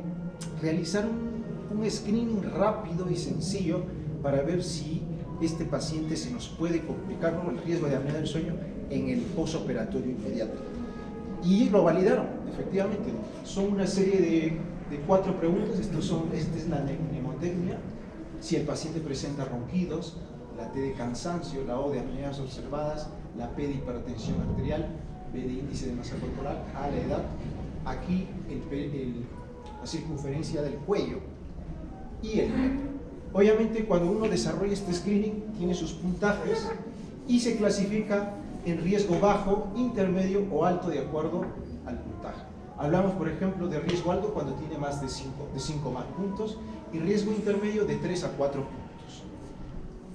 realizar un screening rápido y sencillo para ver si este paciente se nos puede complicar, ¿no?, el riesgo de apnea del sueño en el postoperatorio inmediato. Y lo validaron, efectivamente. Son una serie de 4 preguntas. Esta es la mnemotecnia. Si el paciente presenta ronquidos, la T de cansancio, la O de apneas observadas, la P de hipertensión arterial, B de índice de masa corporal, A la edad, aquí la circunferencia del cuello y el metro. Obviamente, cuando uno desarrolla este screening, tiene sus puntajes y se clasifica en riesgo bajo, intermedio o alto de acuerdo al puntaje. Hablamos, por ejemplo, de riesgo alto cuando tiene más de 5 más puntos y riesgo intermedio de 3 a 4 puntos.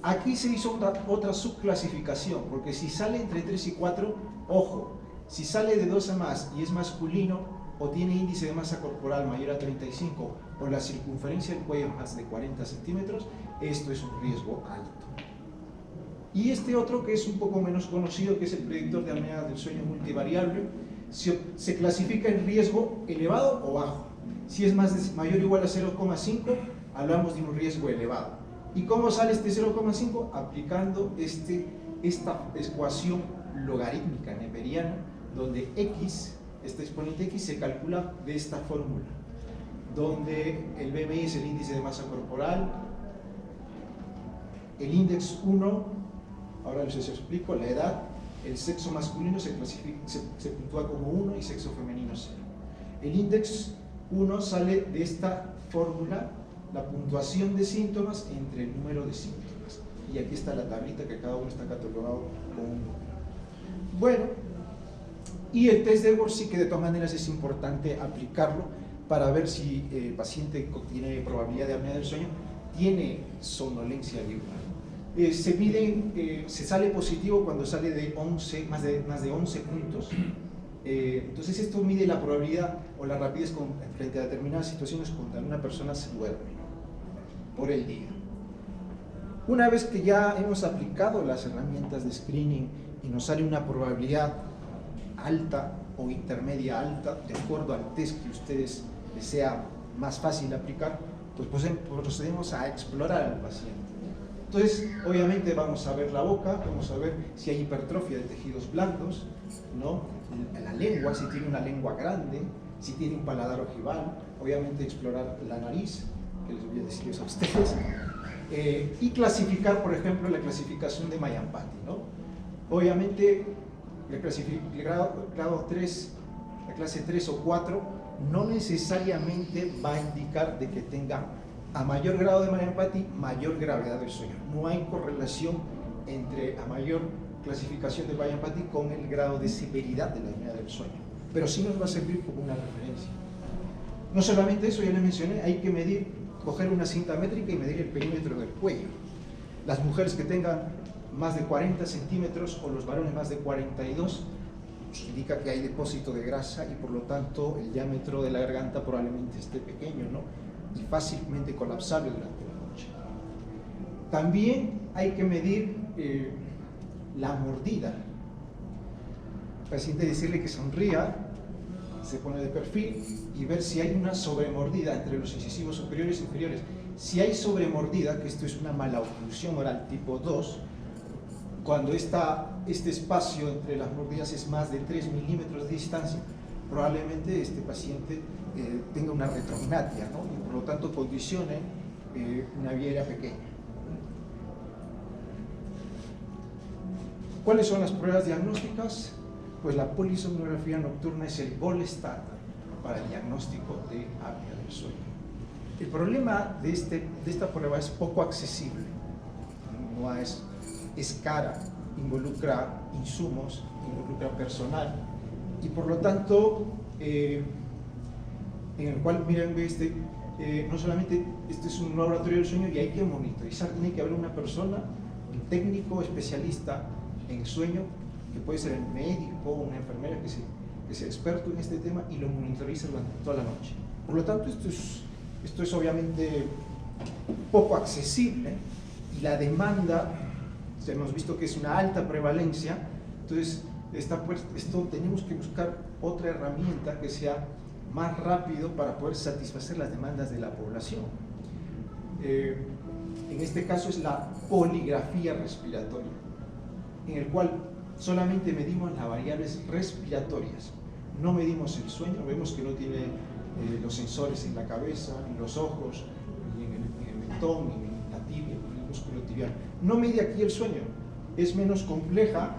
Aquí se hizo otra subclasificación, porque si sale entre 3 y 4, ojo, Si sale de 2 a más y es masculino o tiene índice de masa corporal mayor a 35 o la circunferencia del cuello más de 40 centímetros, esto es un riesgo alto. Y este otro, que es un poco menos conocido, que es el predictor de apnea del sueño multivariable, se clasifica en riesgo elevado o bajo. Si es mayor o igual a 0,5, hablamos de un riesgo elevado. ¿Y cómo sale este 0,5? Aplicando esta ecuación logarítmica neperiana, donde x, este exponente x, se calcula de esta fórmula, donde el BMI es el índice de masa corporal, el índice 1, ahora les explico, la edad, el sexo masculino se puntúa como 1 y sexo femenino 0. El índice 1 sale de esta fórmula, la puntuación de síntomas entre el número de síntomas. Y aquí está la tablita que cada uno está catalogado con un número. Bueno, y el test de Edwards sí que de todas maneras es importante aplicarlo para ver si el paciente tiene probabilidad de apnea del sueño, tiene somnolencia diurna. Se sale positivo cuando sale de 11, más de 11 puntos. Entonces esto mide la probabilidad o la rapidez frente a determinadas situaciones cuando una persona se duerme por el día. Una vez que ya hemos aplicado las herramientas de screening y nos sale una probabilidad alta o intermedia alta, de acuerdo al test que ustedes les sea más fácil aplicar, pues procedemos a explorar al paciente. Entonces, obviamente vamos a ver la boca, vamos a ver si hay hipertrofia de tejidos blandos, ¿no? La lengua, si tiene una lengua grande, si tiene un paladar ojival, obviamente explorar la nariz, que les voy a decir a ustedes, y clasificar, por ejemplo, la clasificación de Mayampati, ¿no? Obviamente, el grado 3, la clase 3 o 4, no necesariamente va a indicar de que tenga a mayor grado de Mayampati, mayor gravedad del sueño. No hay correlación entre a mayor clasificación de Mayampati con el grado de severidad de la apnea del sueño, pero sí nos va a servir como una referencia. No solamente eso, ya les mencioné, hay que medir, coger una cinta métrica y medir el perímetro del cuello. Las mujeres que tengan más de 40 centímetros o los varones más de 42, pues indica que hay depósito de grasa y por lo tanto el diámetro de la garganta probablemente esté pequeño, ¿no? Y fácilmente colapsable durante la noche. También hay que medir la mordida. Al paciente decirle que sonría, se pone de perfil y ver si hay una sobremordida entre los incisivos superiores e inferiores. Si hay sobremordida, que esto es una maloclusión oral tipo 2, cuando este espacio entre las mordidas es más de 3 milímetros de distancia, probablemente este paciente tenga una retrognatia, ¿no? Y por lo tanto condicione una vía aérea pequeña. ¿Cuáles son las pruebas diagnósticas? Pues la polisomnografía nocturna es el gold standard para el diagnóstico de apnea del sueño. El problema de esta prueba es poco accesible, no es cara, involucra insumos, involucra personal y por lo tanto en el cual, miren, no solamente este es un laboratorio del sueño y hay que monitorizar, tiene que haber una persona, un técnico especialista en sueño, que puede ser el médico o una enfermera que sea experto en este tema y lo monitoriza durante toda la noche. Por lo tanto, esto es obviamente poco accesible y la demanda, hemos visto que es una alta prevalencia, entonces esto tenemos que buscar otra herramienta que sea más rápido para poder satisfacer las demandas de la población. En este caso es la poligrafía respiratoria, en el cual solamente medimos las variables respiratorias, no medimos el sueño, vemos que no tiene los sensores en la cabeza, ni los ojos, ni en el mentón, ni en la tibia, ni en el músculo tibial. No mide aquí el sueño, es menos compleja,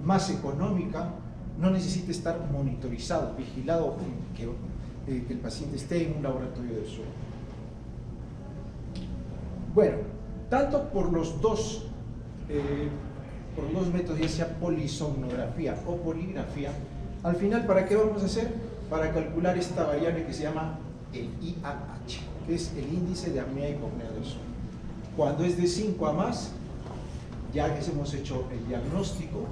más económica, no necesita estar monitorizado, vigilado, que el paciente esté en un laboratorio del sueño. Bueno, tanto por los dos métodos, ya sea polisomnografía o poligrafía, al final, ¿para qué vamos a hacer? Para calcular esta variable que se llama el IAH, que es el índice de apnea y hipopnea del sueño. Cuando es de 5 a más, ya hemos hecho el diagnóstico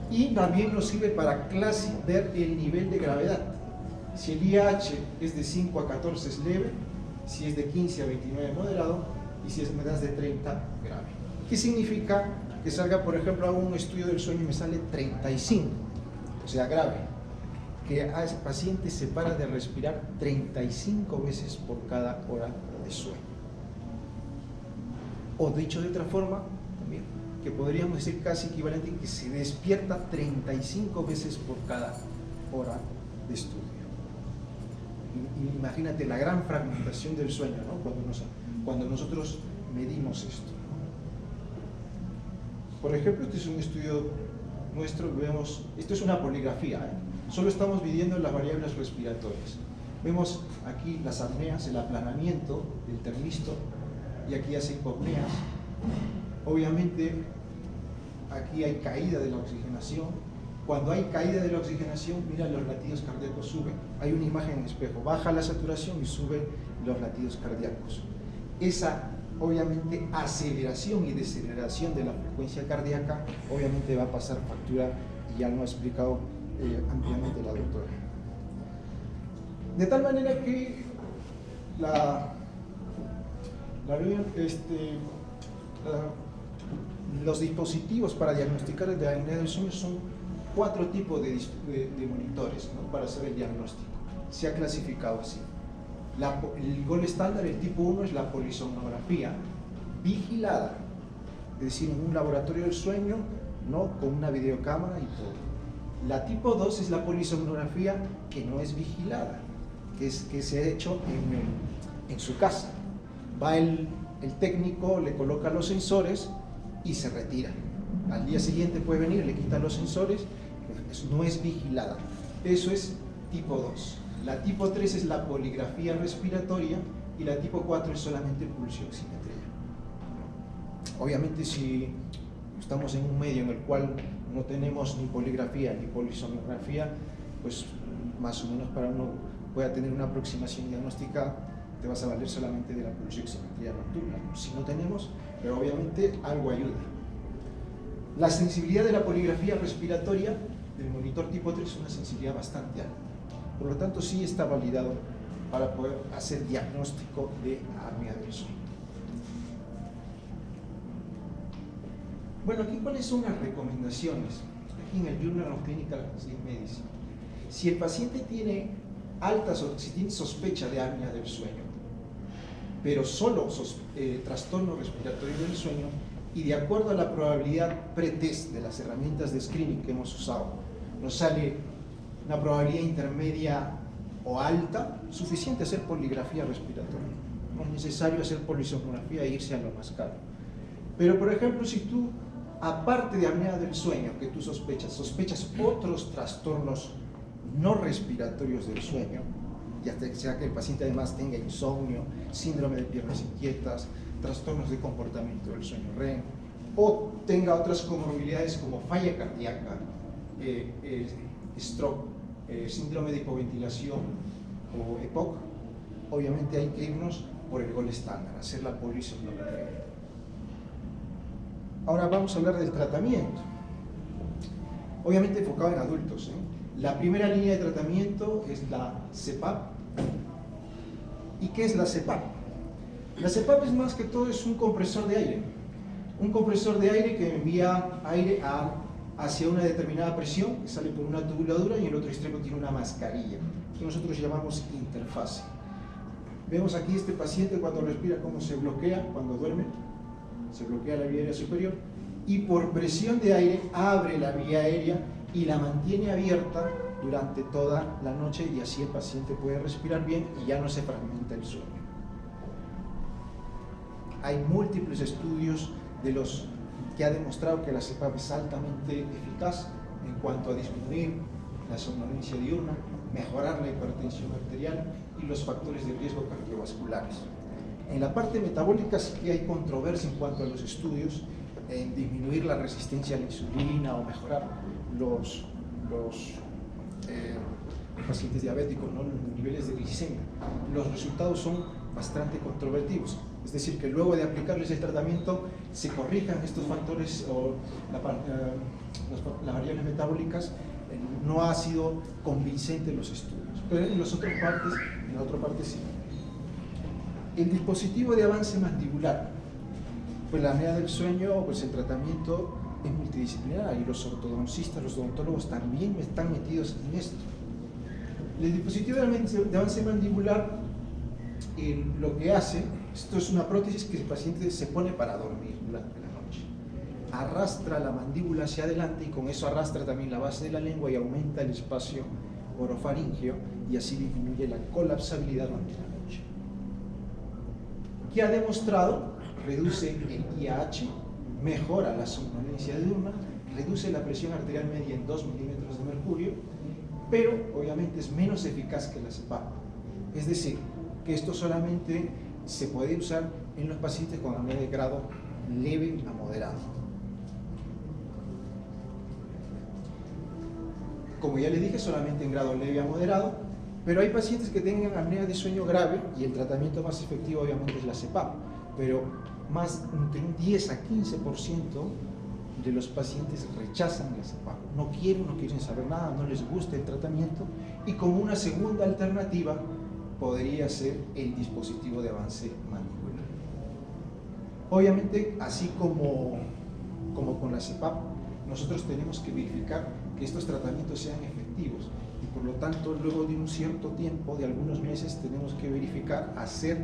Y también nos sirve para ver el nivel de gravedad. Si el IAH es de 5 a 14 es leve, si es de 15 a 29 moderado, y si es más de 30 grave. ¿Qué significa? Que salga, por ejemplo, hago un estudio del sueño y me sale 35, o sea, grave. Que a ese paciente se para de respirar 35 veces por cada hora de sueño. O dicho de otra forma, también, que podríamos decir casi equivalente, que se despierta 35 veces por cada hora de estudio. Imagínate la gran fragmentación del sueño, ¿no? Cuando nosotros medimos esto. Por ejemplo, este es un estudio nuestro, vemos, esto es una poligrafía, ¿eh? Solo estamos midiendo las variables respiratorias. Vemos aquí las apneas, el aplanamiento del termisto, y aquí hace hipopneas. Obviamente, aquí hay caída de la oxigenación. Cuando hay caída de la oxigenación, mira, los latidos cardíacos suben. Hay una imagen en espejo, baja la saturación y suben los latidos cardíacos. Esa, obviamente, aceleración y deceleración de la frecuencia cardíaca, obviamente va a pasar factura, y ya lo ha explicado ampliamente la doctora. De tal manera que los dispositivos para diagnosticar la apnea del sueño son 4 tipos de monitores, ¿no? Para hacer el diagnóstico. Se ha clasificado así. El gold estándar, el tipo 1, es la polisomnografía vigilada, es decir, en un laboratorio del sueño, ¿no? Con una videocámara y todo. La tipo 2 es la polisomnografía que no es vigilada, que se ha hecho en su casa. Va el técnico, le coloca los sensores y se retira. Al día siguiente puede venir, le quita los sensores, no es vigilada. Eso es tipo 2. La tipo 3 es la poligrafía respiratoria y la tipo 4 es solamente pulsioximetría. Obviamente, si estamos en un medio en el cual no tenemos ni poligrafía ni polisomnografía, pues más o menos para uno pueda tener una aproximación diagnóstica, te vas a valer solamente de la pulsioximetría nocturna. Si no tenemos, pero obviamente algo ayuda. La sensibilidad de la poligrafía respiratoria del monitor tipo 3 es una sensibilidad bastante alta. Por lo tanto, sí está validado para poder hacer diagnóstico de apnea del sueño. Bueno, aquí cuáles son las recomendaciones. Aquí en el Journal of Clinical Sleep Medicine. Si el paciente tiene si tiene sospecha de apnea del sueño, pero solo trastorno respiratorio del sueño, y de acuerdo a la probabilidad pretest de las herramientas de screening que hemos usado, nos sale una probabilidad intermedia o alta, suficiente hacer poligrafía respiratoria. No es necesario hacer polisomnografía e irse a lo más caro. Pero, por ejemplo, si tú, aparte de apnea del sueño, que tú sospechas otros trastornos no respiratorios del sueño, ya sea que el paciente además tenga insomnio, síndrome de piernas inquietas, trastornos de comportamiento del sueño REM, o tenga otras comorbilidades como falla cardíaca, stroke, síndrome de hipoventilación o EPOC, obviamente hay que irnos por el gold estándar, hacer la polisomnografía. Ahora vamos a hablar del tratamiento, obviamente enfocado en adultos, ¿eh? La primera línea de tratamiento es la CPAP. ¿Y qué es la CPAP? La CPAP es más que todo es un compresor de aire. Un compresor de aire que envía aire hacia una determinada presión, que sale por una tubuladura, y en el otro extremo tiene una mascarilla, que nosotros llamamos interfase. Vemos aquí este paciente cuando respira cómo se bloquea, cuando duerme, se bloquea la vía aérea superior, y por presión de aire abre la vía aérea y la mantiene abierta durante toda la noche, y así el paciente puede respirar bien y ya no se fragmenta el sueño. Hay múltiples estudios que ha demostrado que la CPAP es altamente eficaz en cuanto a disminuir la somnolencia diurna, mejorar la hipertensión arterial y los factores de riesgo cardiovasculares. En la parte metabólica sí que hay controversia en cuanto a los estudios en disminuir la resistencia a la insulina o mejorar los pacientes diabéticos, ¿no? Los niveles de glicemia. Los resultados son bastante controvertidos. Es decir, que luego de aplicarles el tratamiento se corrijan estos factores o las variables metabólicas. No ha sido convincente los estudios, pero en las otras partes, en la otra parte sí. El dispositivo de avance mandibular, pues la apnea del sueño, pues el tratamiento es multidisciplinar y los ortodoncistas, los odontólogos también están metidos en esto. El dispositivo de avance mandibular lo que hace, esto es una prótesis que el paciente se pone para dormir durante la noche. Arrastra la mandíbula hacia adelante y con eso arrastra también la base de la lengua y aumenta el espacio orofaríngeo y así disminuye la colapsabilidad durante la noche. ¿Qué ha demostrado? Reduce el IAH, mejora la somnolencia diurna, reduce la presión arterial media en 2 milímetros de mercurio, pero obviamente es menos eficaz que la CPAP. Es decir, que esto solamente se puede usar en los pacientes con apnea de grado leve a moderado. Como ya les dije, solamente en grado leve a moderado, pero hay pacientes que tengan apnea de sueño grave y el tratamiento más efectivo obviamente es la CPAP, pero entre un 10 a 15% de los pacientes rechazan la CPAP, no quieren saber nada, no les gusta el tratamiento, y como una segunda alternativa podría ser el dispositivo de avance mandibular. Obviamente, así como con la CPAP, nosotros tenemos que verificar que estos tratamientos sean efectivos y por lo tanto luego de un cierto tiempo, de algunos meses, tenemos que verificar, hacer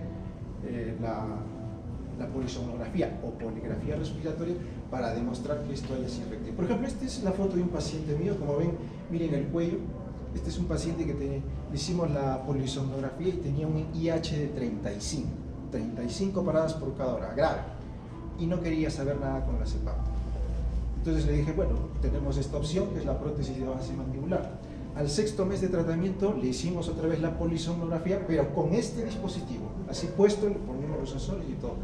la polisomnografía o poligrafía respiratoria para demostrar que esto haya sido efectivo. Por ejemplo, esta es la foto de un paciente mío, como ven, miren el cuello. Este es un paciente que le hicimos la polisomnografía y tenía un IH de 35 paradas por cada hora, grave, y no quería saber nada con la CPAP. Entonces le dije, bueno, tenemos esta opción que es la prótesis de avance mandibular. Al 6º mes de tratamiento le hicimos otra vez la polisomnografía, pero con este dispositivo, así puesto, le ponemos los sensores y todo.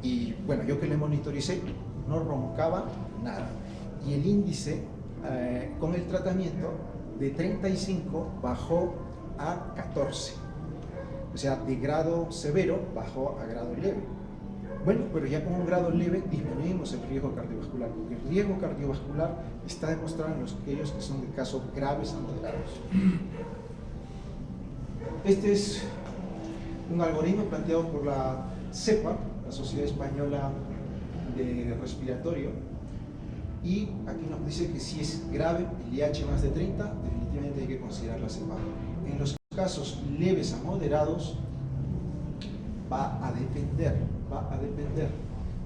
Y bueno, yo que le monitoricé, no roncaba nada. Y el índice con el tratamiento de 35 bajó a 14. O sea, de grado severo bajó a grado leve. Bueno, pero ya con un grado leve disminuimos el riesgo cardiovascular, porque el riesgo cardiovascular está demostrado en aquellos que son de casos graves a moderados. Este es un algoritmo planteado por la CEPA, la Sociedad Española de Respiratorio, y aquí nos dice que si es grave, el IH más de 30, definitivamente hay que considerar la CEPA. En los casos leves a moderados, va a depender.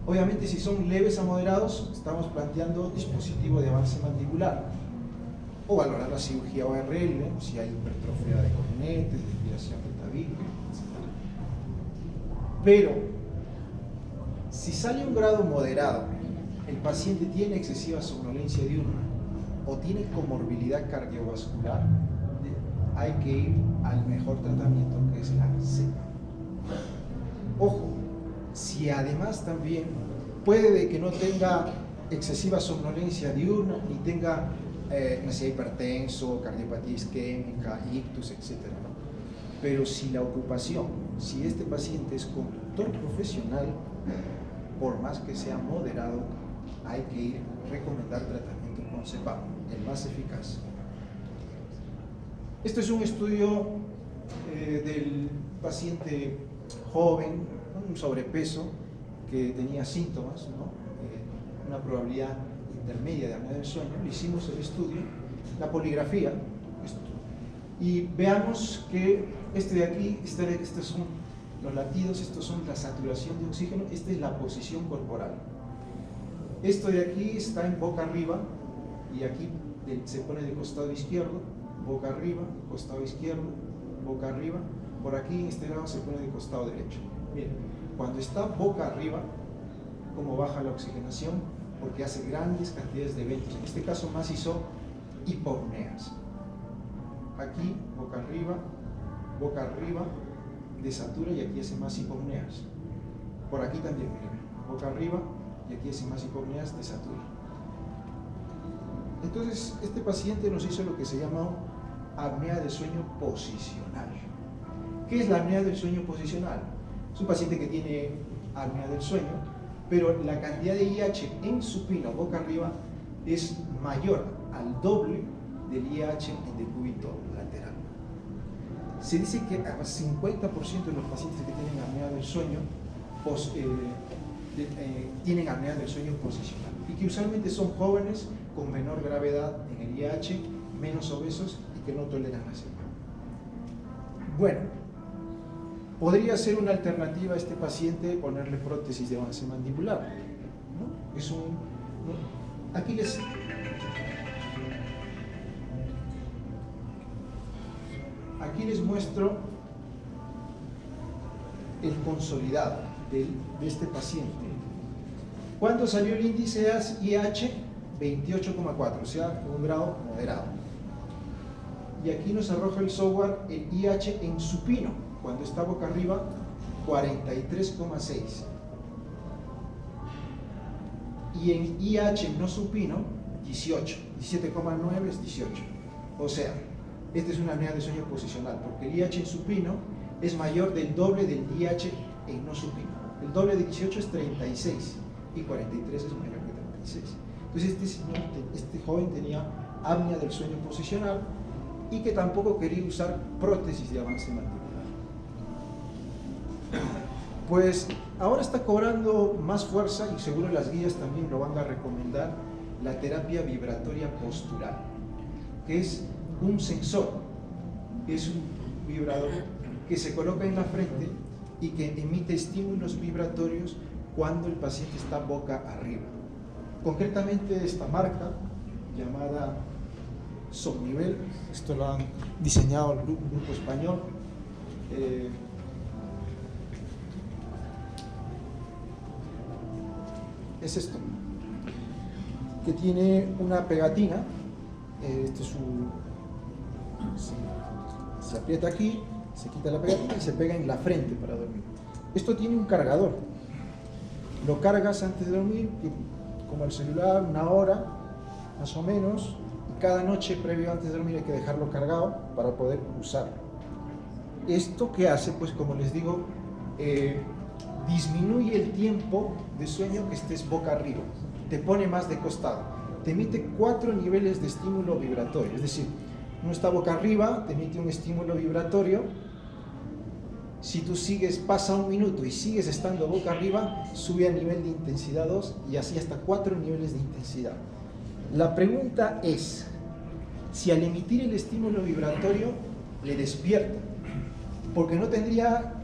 Obviamente, si son leves a moderados, estamos planteando dispositivo de avance mandibular o valorar la cirugía ORL, si hay hipertrofia de cognetes, desviación metavírica, etc. Pero si sale un grado moderado, el paciente tiene excesiva somnolencia diurna o tiene comorbilidad cardiovascular, hay que ir al mejor tratamiento, que es la CEPA. Ojo, si además también puede de que no tenga excesiva somnolencia diurna, ni tenga necesidad hipertenso, cardiopatía isquémica, ictus, etc. ¿no? Pero si la ocupación, si este paciente es conductor profesional, por más que sea moderado, hay que recomendar tratamiento con CEPAP, el más eficaz. Esto es un estudio del paciente joven, un sobrepeso, que tenía síntomas, ¿no? Una probabilidad intermedia de apnea del sueño. Le hicimos el estudio, la poligrafía, y veamos que este de aquí, estos son los latidos, estos son la saturación de oxígeno, esta es la posición corporal. Esto de aquí está en boca arriba y aquí se pone de costado izquierdo, boca arriba, costado izquierdo, boca arriba. Por aquí en este lado se pone de costado derecho. Miren, cuando está boca arriba, cómo baja la oxigenación, porque hace grandes cantidades de eventos. En este caso más hizo hipopneas. Aquí, boca arriba, desatura y aquí hace más hipopneas. Por aquí también, miren, boca arriba y aquí hace más hipopneas, desatura. Entonces, este paciente nos hizo lo que se llama apnea de sueño posicional. ¿Qué es la apnea del sueño posicional? Es un paciente que tiene apnea del sueño, pero la cantidad de IH en supino boca arriba es mayor al doble del IH en decúbito lateral. Se dice que a 50% de los pacientes que tienen apnea del sueño tienen apnea del sueño posicional y que usualmente son jóvenes con menor gravedad en el IH, menos obesos y que no toleran la CPAP. Bueno, podría ser una alternativa a este paciente ponerle prótesis de avance mandibular, ¿no? Es un, ¿no? Aquí les muestro el consolidado de este paciente. ¿Cuándo salió el índice IH? 28,4, o sea, un grado moderado. Y aquí nos arroja el software el IH en supino, cuando está boca arriba, 43,6. Y en IH no supino, 18, 17,9 es 18. O sea, esta es una apnea de sueño posicional, porque el IH en supino es mayor del doble del IH en no supino. El doble de 18 es 36 y 43 es mayor que 36. Entonces este joven tenía apnea del sueño posicional y que tampoco quería usar prótesis de avance mandibular. Pues ahora está cobrando más fuerza y seguro las guías también lo van a recomendar, la terapia vibratoria postural, que es un sensor, es un vibrador que se coloca en la frente y que emite estímulos vibratorios cuando el paciente está boca arriba. Concretamente esta marca llamada Somnivel, esto lo han diseñado el grupo español, es esto, que tiene una pegatina, se aprieta aquí, se quita la pegatina y se pega en la frente para dormir. Esto tiene un cargador, lo cargas antes de dormir, como el celular, 1 hora más o menos, y cada noche previo antes de dormir hay que dejarlo cargado para poder usarlo. ¿Esto qué hace? Pues como les digo, disminuye el tiempo de sueño que estés boca arriba, te pone más de costado, te emite 4 niveles de estímulo vibratorio, es decir, uno está boca arriba, te emite un estímulo vibratorio, si tú pasa 1 minuto y sigues estando boca arriba, sube a nivel de intensidad 2 y así hasta 4 niveles de intensidad. La pregunta es, si al emitir el estímulo vibratorio le despierta, porque no tendría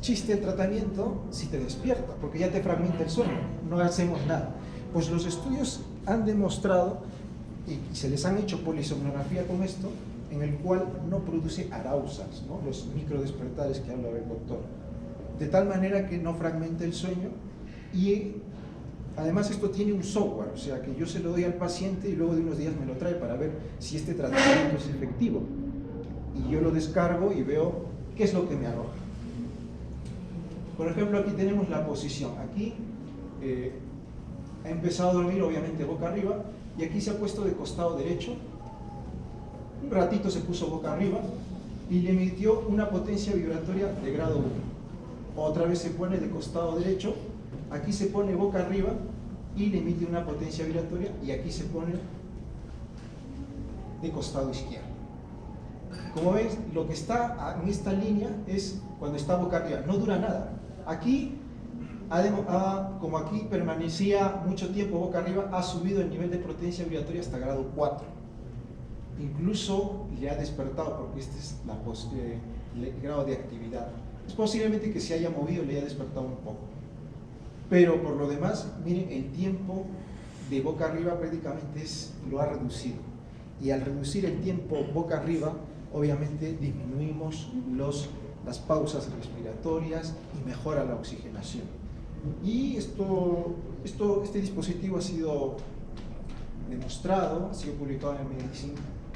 chiste el tratamiento si te despierta, porque ya te fragmenta el sueño, no hacemos nada. Pues los estudios han demostrado, y se les han hecho polisomnografía con esto, en el cual no produce arousals, ¿no? Los microdespertares que hablaba el doctor, de tal manera que no fragmenta el sueño. Y además esto tiene un software, o sea que yo se lo doy al paciente y luego de unos días me lo trae para ver si este tratamiento es efectivo, y yo lo descargo y veo qué es lo que me arroja. Por ejemplo, aquí tenemos la posición, aquí ha empezado a dormir obviamente boca arriba, y aquí se ha puesto de costado derecho, un ratito se puso boca arriba y le emitió una potencia vibratoria de grado 1. Otra vez se pone de costado derecho, aquí se pone boca arriba y le emite una potencia vibratoria, y aquí se pone de costado izquierdo. Como ves, lo que está en esta línea es cuando está boca arriba, no dura nada. Aquí, como aquí permanecía mucho tiempo boca arriba, ha subido el nivel de potencia vibratoria hasta grado 4. Incluso le ha despertado, porque este es el grado de actividad. Es posiblemente que se haya movido, le haya despertado un poco. Pero por lo demás, miren, el tiempo de boca arriba prácticamente lo ha reducido. Y al reducir el tiempo boca arriba, obviamente disminuimos las pausas respiratorias y mejora la oxigenación. Y este dispositivo ha sido demostrado, ha sido publicado en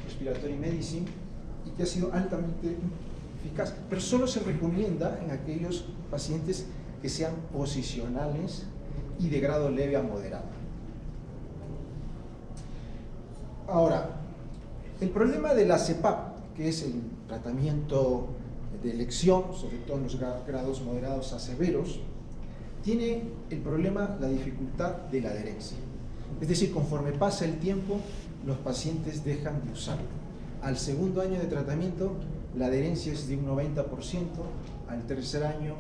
Respiratory Medicine, y que ha sido altamente eficaz, pero solo se recomienda en aquellos pacientes que sean posicionales y de grado leve a moderado. Ahora, el problema de la CPAP, que es el tratamiento de elección, sobre todo en los grados moderados a severos, tiene el problema, la dificultad de la adherencia. Es decir, conforme pasa el tiempo, los pacientes dejan de usarlo. Al segundo año de tratamiento, la adherencia es de un 90%, al tercer año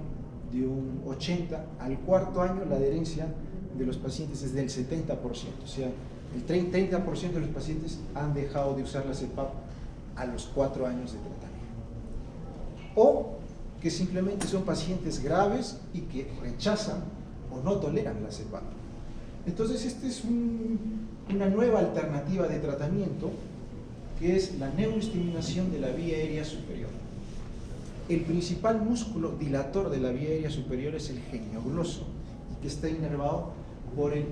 de un 80%, al cuarto año la adherencia de los pacientes es del 70%, o sea, el 30% de los pacientes han dejado de usar la CEPAP a los 4 años de tratamiento. O que simplemente son pacientes graves y que rechazan o no toleran la CEPAP. Entonces, esta es una nueva alternativa de tratamiento, que es la neuroestimulación de la vía aérea superior. El principal músculo dilator de la vía aérea superior es el geniogloso, que está inervado por el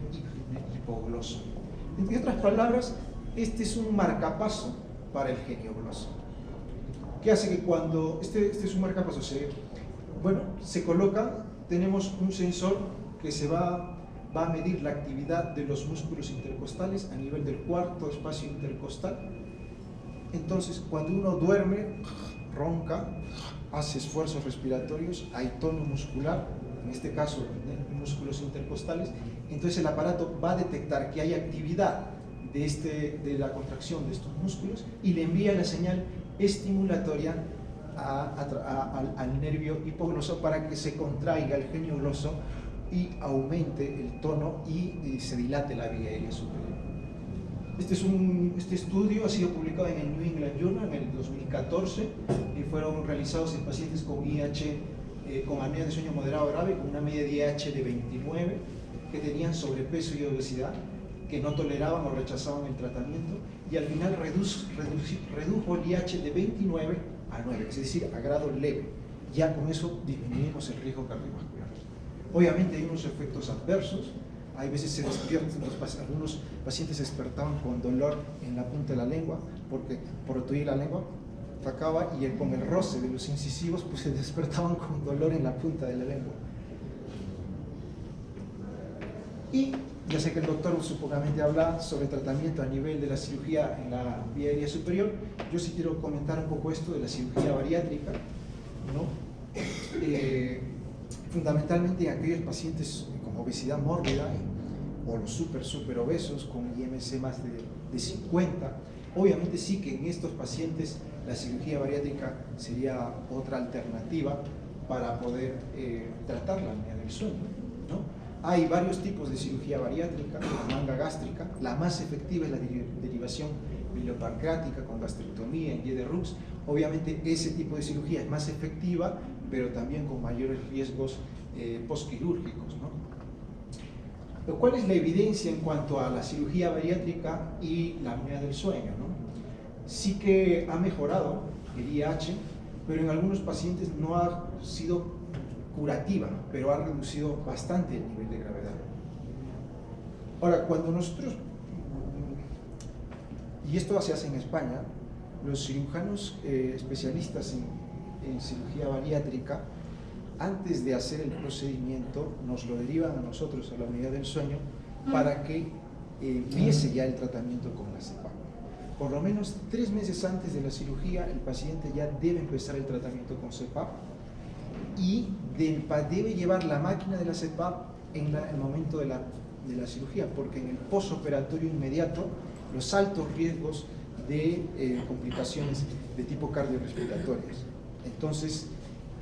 hipogloso. En otras palabras, este es un marcapaso para el geniogloso. ¿Qué hace que cuando este es un marcapaso se coloca, tenemos un sensor que va a medir la actividad de los músculos intercostales a nivel del cuarto espacio intercostal. Entonces, cuando uno duerme, ronca, hace esfuerzos respiratorios, hay tono muscular, en este caso en músculos intercostales, entonces el aparato va a detectar que hay actividad de la contracción de estos músculos y le envía la señal estimulatoria al nervio hipogloso para que se contraiga el geniogloso y aumente el tono y se dilate la vía aérea superior. Este estudio ha sido publicado en el New England Journal en el 2014 y fueron realizados en pacientes con IH, con apnea de sueño moderado grave, con una media de IH de 29, que tenían sobrepeso y obesidad, que no toleraban o rechazaban el tratamiento, y al final redujo el IH de 29 a 9, es decir, a grado leve. Ya con eso disminuimos el riesgo cardiovascular. Obviamente hay unos efectos adversos. Hay veces se despiertan, algunos pacientes se despertaban con dolor en la punta de la lengua, porque por otuir la lengua atacaba y con el roce de los incisivos pues se despertaban con dolor en la punta de la lengua. Y ya sé que el doctor supongamente habla sobre tratamiento a nivel de la cirugía en la vía aérea superior. Yo sí quiero comentar un poco esto de la cirugía bariátrica, ¿no? Fundamentalmente en aquellos pacientes con obesidad mórbida o los súper obesos con IMC más de 50. Obviamente sí que en estos pacientes la cirugía bariátrica sería otra alternativa para poder tratar la apnea del sueño, ¿no? Hay varios tipos de cirugía bariátrica, la manga gástrica, la más efectiva es la derivación pilopancreática con gastrectomía en Y de Rux. Obviamente ese tipo de cirugía es más efectiva, pero también con mayores riesgos postquirúrgicos, ¿no? ¿Cuál es la evidencia en cuanto a la cirugía bariátrica y la apnea del sueño, ¿no? Sí que ha mejorado el IH, pero en algunos pacientes no ha sido curativa, pero ha reducido bastante el nivel de gravedad. Ahora, cuando nosotros, y esto se hace en España, los cirujanos especialistas en cirugía bariátrica, antes de hacer el procedimiento, nos lo derivan a nosotros, a la unidad del sueño, para que empiece ya el tratamiento con la CEPAP. Por lo menos 3 meses antes de la cirugía, el paciente ya debe empezar el tratamiento con CEPAP y debe llevar la máquina de la CEPAP en el momento de la cirugía, porque en el posoperatorio inmediato, los altos riesgos de complicaciones de tipo cardiorrespiratorias. Entonces,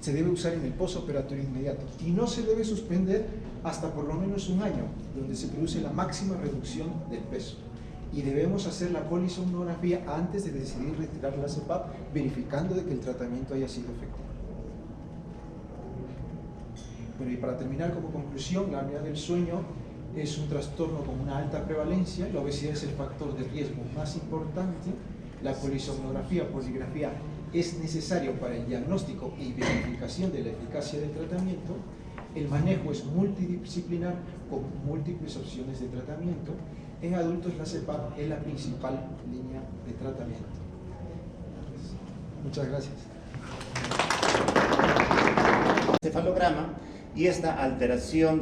se debe usar en el posoperatorio inmediato y no se debe suspender hasta por lo menos 1 año, donde se produce la máxima reducción del peso. Y debemos hacer la polisomnografía antes de decidir retirar la CEPAP, verificando de que el tratamiento haya sido efectivo. Bueno, y para terminar, como conclusión, la apnea del sueño es un trastorno con una alta prevalencia, la obesidad es el factor de riesgo más importante, la polisomnografía, poligrafía es necesario para el diagnóstico y verificación de la eficacia del tratamiento, el manejo es multidisciplinar con múltiples opciones de tratamiento, en adultos la CEPAP es la principal línea de tratamiento. Muchas gracias. Cefalograma y esta alteración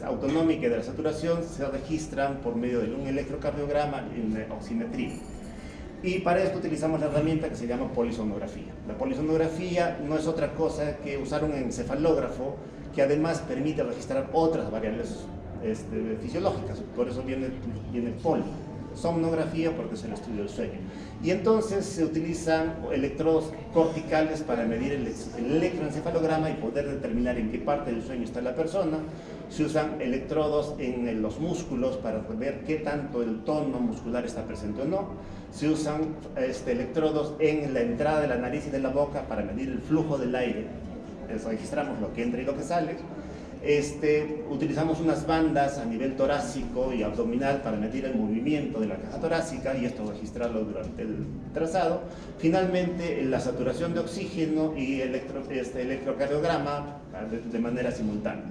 autonómica de la saturación se registran por medio de un electrocardiograma y una oximetría. Y para esto utilizamos la herramienta que se llama polisomnografía. La polisomnografía no es otra cosa que usar un encefalógrafo que además permite registrar otras variables fisiológicas, por eso viene poli. Somnografía porque es el estudio del sueño. Y entonces se utilizan electrodos corticales para medir el electroencefalograma y poder determinar en qué parte del sueño está la persona. Se usan electrodos en los músculos para ver qué tanto el tono muscular está presente o no. Se usan electrodos en la entrada de la nariz y de la boca para medir el flujo del aire. Registramos lo que entra y lo que sale. Utilizamos unas bandas a nivel torácico y abdominal para medir el movimiento de la caja torácica y esto registrarlo durante el trazado. Finalmente, la saturación de oxígeno y electrocardiograma de manera simultánea.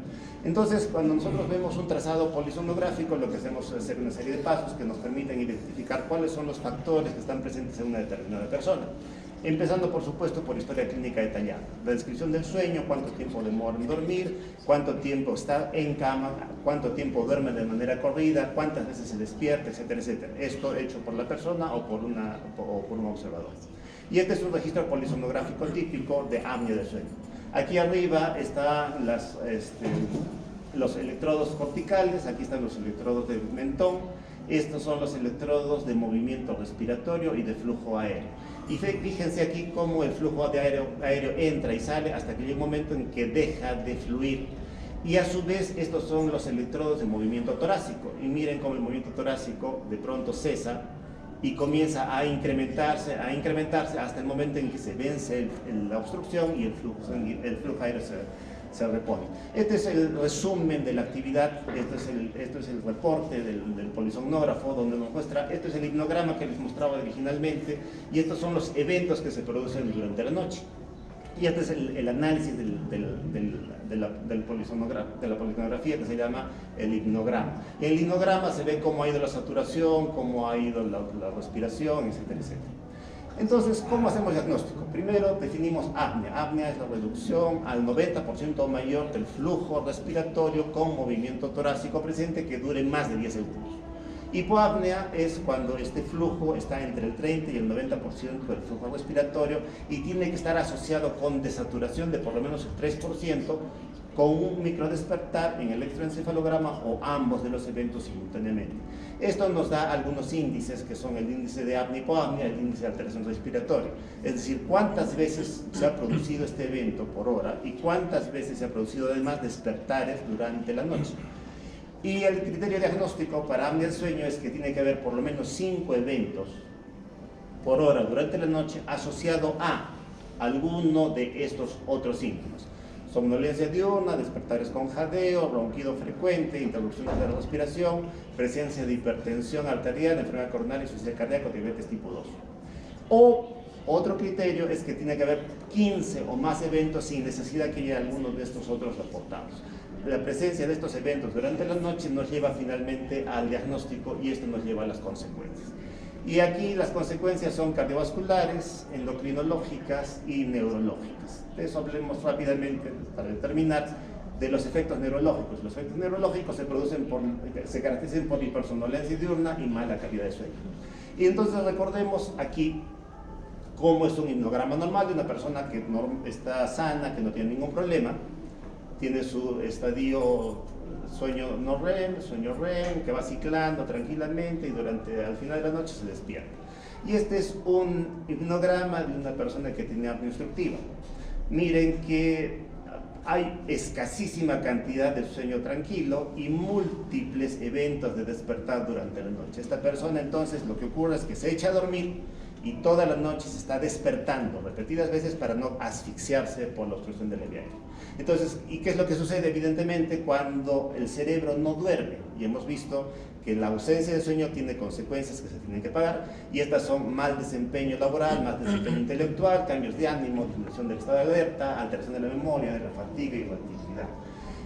Entonces, cuando nosotros vemos un trazado polisomnográfico, lo que hacemos es hacer una serie de pasos que nos permiten identificar cuáles son los factores que están presentes en una determinada persona. Empezando, por supuesto, por historia clínica detallada. La descripción del sueño, cuánto tiempo demora en dormir, cuánto tiempo está en cama, cuánto tiempo duerme de manera corrida, cuántas veces se despierta, etcétera, etcétera. Esto hecho por la persona o por un observador. Y este es un registro polisomnográfico típico de apnea del sueño. Aquí arriba están los electrodos corticales, aquí están los electrodos de mentón. Estos son los electrodos de movimiento respiratorio y de flujo aéreo. Y fíjense aquí cómo el flujo de aéreo entra y sale hasta que llega un momento en que deja de fluir. Y a su vez estos son los electrodos de movimiento torácico. Y miren cómo el movimiento torácico de pronto cesa y comienza a incrementarse hasta el momento en que se vence la obstrucción y el flujo aéreo se repone. Este es el resumen de la actividad, esto es el reporte del polisomnógrafo donde nos muestra, esto es el hipnograma que les mostraba originalmente y estos son los eventos que se producen durante la noche. Y este es el análisis de la polisomnografía que se llama el hipnograma. Y en el hipnograma se ve cómo ha ido la saturación, cómo ha ido la respiración, etcétera, etcétera. Entonces, ¿cómo hacemos diagnóstico? Primero definimos apnea. Apnea es la reducción al 90% o mayor del flujo respiratorio con movimiento torácico presente que dure más de 10 segundos. Hipoapnea es cuando este flujo está entre el 30 y el 90% del flujo respiratorio y tiene que estar asociado con desaturación de por lo menos el 3%, con un microdespertar en electroencefalograma o ambos de los eventos simultáneamente. Esto nos da algunos índices que son el índice de apnea-hipoapnea, el índice de alteración respiratoria, es decir, cuántas veces se ha producido este evento por hora y cuántas veces se ha producido además despertares durante la noche. Y el criterio diagnóstico para apnea del sueño es que tiene que haber por lo menos 5 eventos por hora durante la noche asociado a alguno de estos otros síntomas. Somnolencia diurna, despertares con jadeo, ronquido frecuente, interrupciones de la respiración, presencia de hipertensión arterial, enfermedad coronaria, insuficiencia cardíaca, diabetes tipo 2. O otro criterio es que tiene que haber 15 o más eventos sin necesidad que haya algunos de estos otros reportados. La presencia de estos eventos durante la noche nos lleva finalmente al diagnóstico y esto nos lleva a las consecuencias. Y aquí las consecuencias son cardiovasculares, endocrinológicas y neurológicas. De eso hablemos rápidamente para determinar de los efectos neurológicos. Los efectos neurológicos se caracterizan por hipersomnolencia diurna y mala calidad de sueño. Y entonces recordemos aquí cómo es un hipnograma normal de una persona que está sana, que no tiene ningún problema, tiene su estadio sueño no REM, sueño REM, que va ciclando tranquilamente y al final de la noche se despierta. Y este es un hipnograma de una persona que tiene apnea obstructiva. Miren que hay escasísima cantidad de sueño tranquilo y múltiples eventos de despertar durante la noche. Esta persona entonces lo que ocurre es que se echa a dormir y toda la noche se está despertando repetidas veces para no asfixiarse por la obstrucción del leve aire. Entonces, ¿y qué es lo que sucede? Evidentemente, cuando el cerebro no duerme, y hemos visto que la ausencia de sueño tiene consecuencias que se tienen que pagar, y estas son mal desempeño laboral, mal desempeño intelectual, cambios de ánimo, disminución del estado de alerta, alteración de la memoria, de la fatiga y irritabilidad.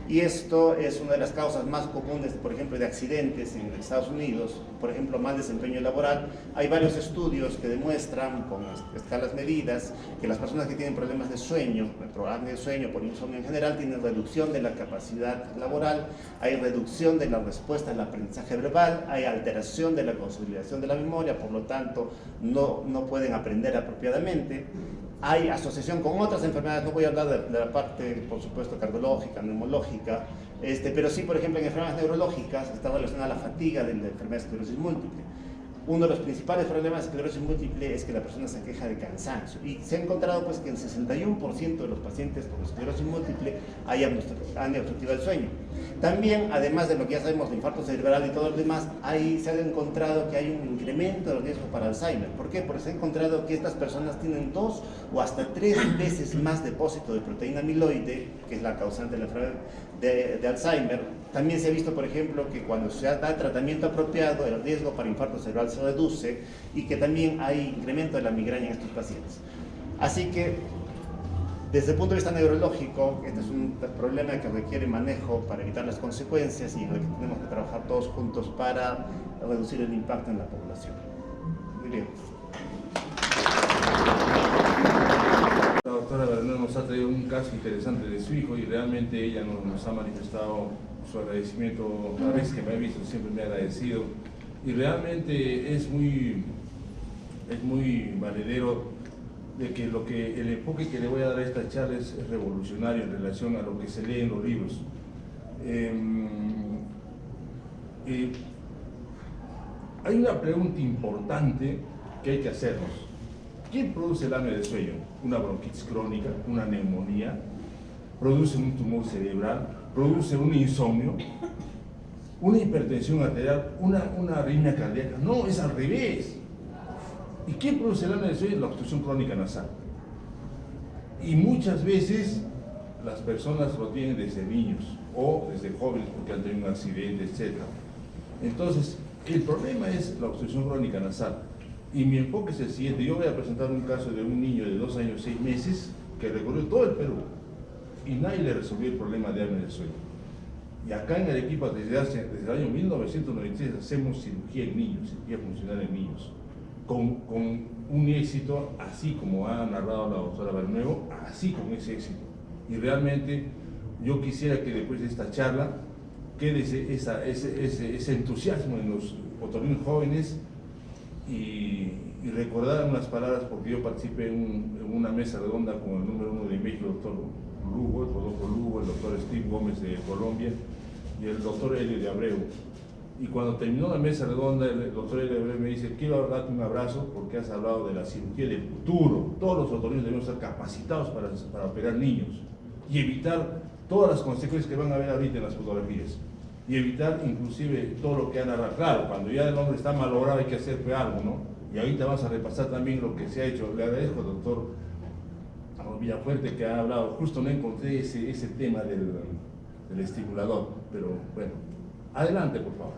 Y esto es una de las causas más comunes, por ejemplo, de accidentes en Estados Unidos, por ejemplo, mal desempeño laboral. Hay varios estudios que demuestran, con escalas medidas, que las personas que tienen problemas de sueño, por apnea de sueño, por insomnio en general, tienen reducción de la capacidad laboral, hay reducción de la respuesta al aprendizaje verbal, hay alteración de la consolidación de la memoria, por lo tanto, no pueden aprender apropiadamente. hay asociación con otras enfermedades, no voy a hablar de la parte, por supuesto, cardiológica, neumológica, pero sí, por ejemplo, en enfermedades neurológicas está relacionada la fatiga de la enfermedad de esclerosis múltiple. Uno de los principales problemas de esclerosis múltiple es que la persona se queja de cansancio, y se ha encontrado pues que en 61% de los pacientes con esclerosis múltiple hay apnea obstructiva del sueño. También, además de lo que ya sabemos de infarto cerebral y todo lo demás, se ha encontrado que hay un incremento del riesgo para Alzheimer. ¿Por qué? Porque se ha encontrado que estas personas tienen 2 o hasta 3 veces más depósito de proteína amiloide, que es la causante de la enfermedad de Alzheimer. También se ha visto, por ejemplo, que cuando se da tratamiento apropiado, el riesgo para infarto cerebral se reduce, y que también hay incremento de la migraña en estos pacientes. Así que, desde el punto de vista neurológico, este es un problema que requiere manejo para evitar las consecuencias, y en el que tenemos que trabajar todos juntos para reducir el impacto en la población. Muy bien. La doctora Bernal nos ha traído un caso interesante de su hijo, y realmente ella nos ha manifestado su agradecimiento. Cada vez que me ha visto siempre me ha agradecido, y realmente es muy valedero de que el enfoque que le voy a dar a esta charla es revolucionario en relación a lo que se lee en los libros. Hay una pregunta importante que hay que hacernos. ¿Quién produce el apnea del sueño? ¿Una bronquitis crónica? ¿Una neumonía? ¿Produce un tumor cerebral? ¿Produce un insomnio? ¿Una hipertensión arterial? ¿Una arritmia cardíaca? No, es al revés. ¿Y quién produce el apnea del sueño? La obstrucción crónica nasal. Y muchas veces las personas lo tienen desde niños o desde jóvenes porque han tenido un accidente, etc. Entonces, el problema es la obstrucción crónica nasal. Y mi enfoque es el siguiente. Yo voy a presentar un caso de un niño de 2 años, 6 meses que recorrió todo el Perú y nadie le resolvió el problema de apnea del sueño. Y acá en Arequipa, desde el año 1996, hacemos cirugía en niños, cirugía funcional en niños, con un éxito, así como ha narrado la doctora Bernuevo, así con ese éxito. Y realmente yo quisiera que después de esta charla quede ese entusiasmo en los otorrinos jóvenes, y recordar unas palabras, porque yo participé en una mesa redonda con el número 1 de México, el doctor Lugo, el Rodolfo Lugo, el doctor Steve Gómez de Colombia y el doctor Helio de Abreu. Y cuando terminó la mesa redonda, el doctor Helio de Abreu me dice: quiero darte un abrazo porque has hablado de la cirugía del futuro. Todos los otorrinos debemos estar capacitados para operar niños y evitar todas las consecuencias que van a ver ahorita en las fotografías, y evitar inclusive todo lo que han narrado. Claro, cuando ya el hombre está malogrado hay que hacer algo, ¿no? Y ahorita vamos a repasar también lo que se ha hecho. Le agradezco al doctor Villafuerte que ha hablado. Justo no encontré ese tema del estimulador, pero bueno, adelante por favor.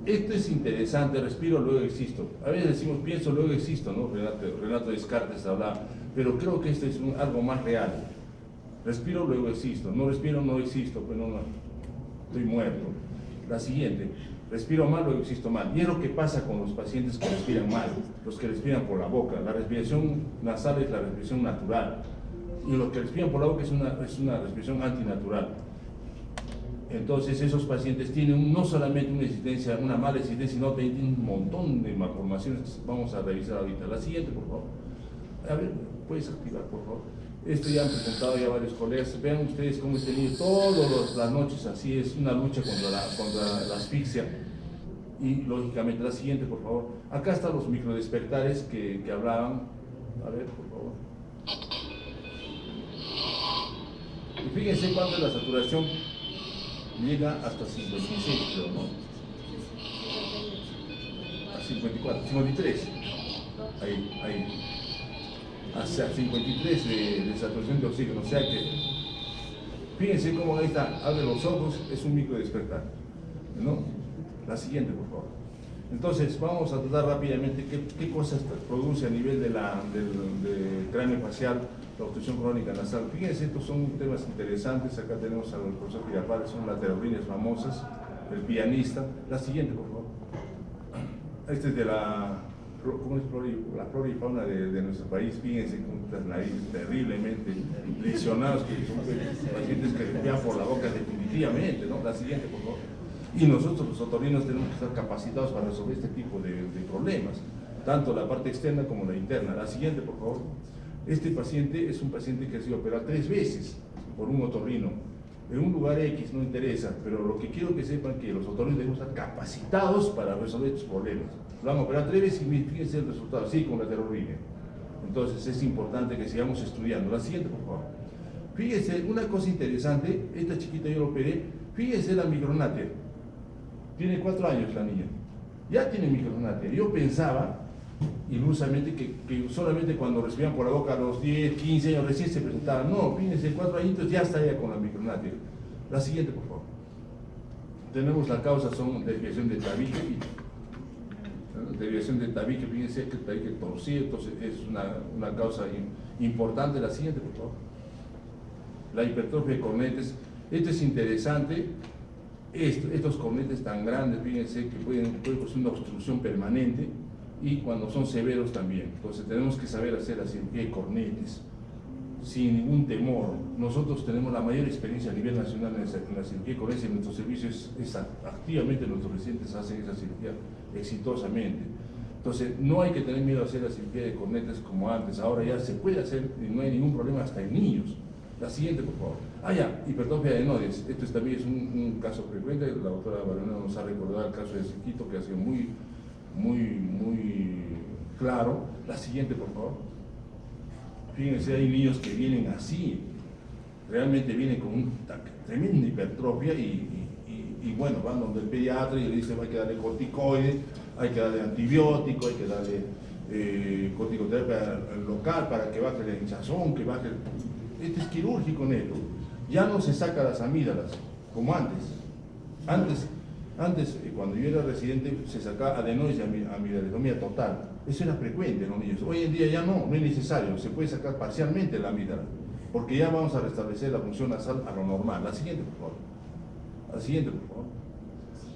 Esto es interesante. Respiro, luego existo. A veces decimos pienso, luego existo, ¿no? Renato Descartes hablaba, pero creo que esto es algo más real. Respiro, luego existo. No respiro, no existo, pues no, estoy muerto. La siguiente: respiro mal, luego existo mal. Y es lo que pasa con los pacientes que respiran mal, los que respiran por la boca. La respiración nasal es la respiración natural, y los que respiran por la boca es una respiración antinatural. Entonces esos pacientes tienen no solamente una mala existencia, sino también tienen un montón de malformaciones que vamos a revisar ahorita. La siguiente, por favor. A ver, ¿puedes activar, por favor? Esto ya han presentado ya varios colegas. Vean ustedes cómo este niño todas las noches así, es una lucha contra la asfixia. Y lógicamente, la siguiente, por favor. Acá están los microdespertares que hablaban. A ver, por favor. Y fíjense cuando la saturación llega hasta 56, creo, ¿no? A 54, 53. Ahí. Hacia 53 de saturación de oxígeno. O sea que, fíjense cómo ahí está, abre los ojos, es un micro despertar, ¿no? La siguiente, por favor. Entonces, vamos a tratar rápidamente qué cosas produce a nivel del cráneo facial la obstrucción crónica nasal. Fíjense, estos son temas interesantes. Acá tenemos al profesor Pirapales, son las laterobrinas famosas, el pianista. La siguiente, por favor. Este es de la flora y fauna de nuestro país. Fíjense con estas narices terriblemente lesionados, que son pacientes que respiran por la boca definitivamente, ¿no? La siguiente, por favor. Y nosotros los otorrinos tenemos que estar capacitados para resolver este tipo de problemas. tanto la parte externa como la interna. La siguiente, por favor. Este paciente es un paciente que ha sido operado 3 veces por un otorrino. En un lugar X no interesa, pero lo que quiero que sepan que los otorrinos deben estar capacitados para resolver estos problemas. Lo han operado 3 veces y fíjense el resultado, sí, con la terorrine. Entonces es importante que sigamos estudiando. La siguiente, por favor. Fíjense, una cosa interesante, esta chiquita yo lo operé, fíjense la micronatia. Tiene 4 años la niña. Ya tiene micronatia. Yo pensaba, ilusamente, que solamente cuando respiran por la boca a los 10, 15 años recién se presentaban. No, fíjense, 4 añitos ya está ella con la micronatia. La siguiente, por favor. Tenemos la causa, son desviación de tabique. Desviación de tabique, fíjense que el tabique torcido, entonces es una causa importante. La siguiente, por favor. La hipertrofia de cornetes. Esto es interesante. Estos cornetes tan grandes, fíjense que pueden causar una obstrucción permanente y cuando son severos también. Entonces tenemos que saber hacer la cirugía de cornetes sin ningún temor. Nosotros tenemos la mayor experiencia a nivel nacional en la cirugía de cornetes y nuestro servicio activamente nuestros residentes hacen esa cirugía exitosamente. Entonces no hay que tener miedo a hacer la cirugía de cornetes como antes, ahora ya se puede hacer y no hay ningún problema hasta en niños. La siguiente, por favor. Hipertrofia de adenoides. Esto también es un caso frecuente. La doctora Barona nos ha recordado el caso de Chiquito, que ha sido muy claro. La siguiente, por favor. Fíjense, hay niños que vienen así. Realmente vienen con una tremenda hipertrofia y bueno, van donde el pediatra y le dicen hay que darle corticoides, hay que darle antibiótico, hay que darle corticoterapia local para que baje la hinchazón, que baje el... Este es quirúrgico neto. Ya no se saca las amígdalas, como antes. Antes, cuando yo era residente, se sacaba adenoides y amigdalectomía total. Eso era frecuente en los niños. Hoy en día ya no es necesario. Se puede sacar parcialmente la amígdala, porque ya vamos a restablecer la función nasal a lo normal. La siguiente, por favor. La siguiente, por favor.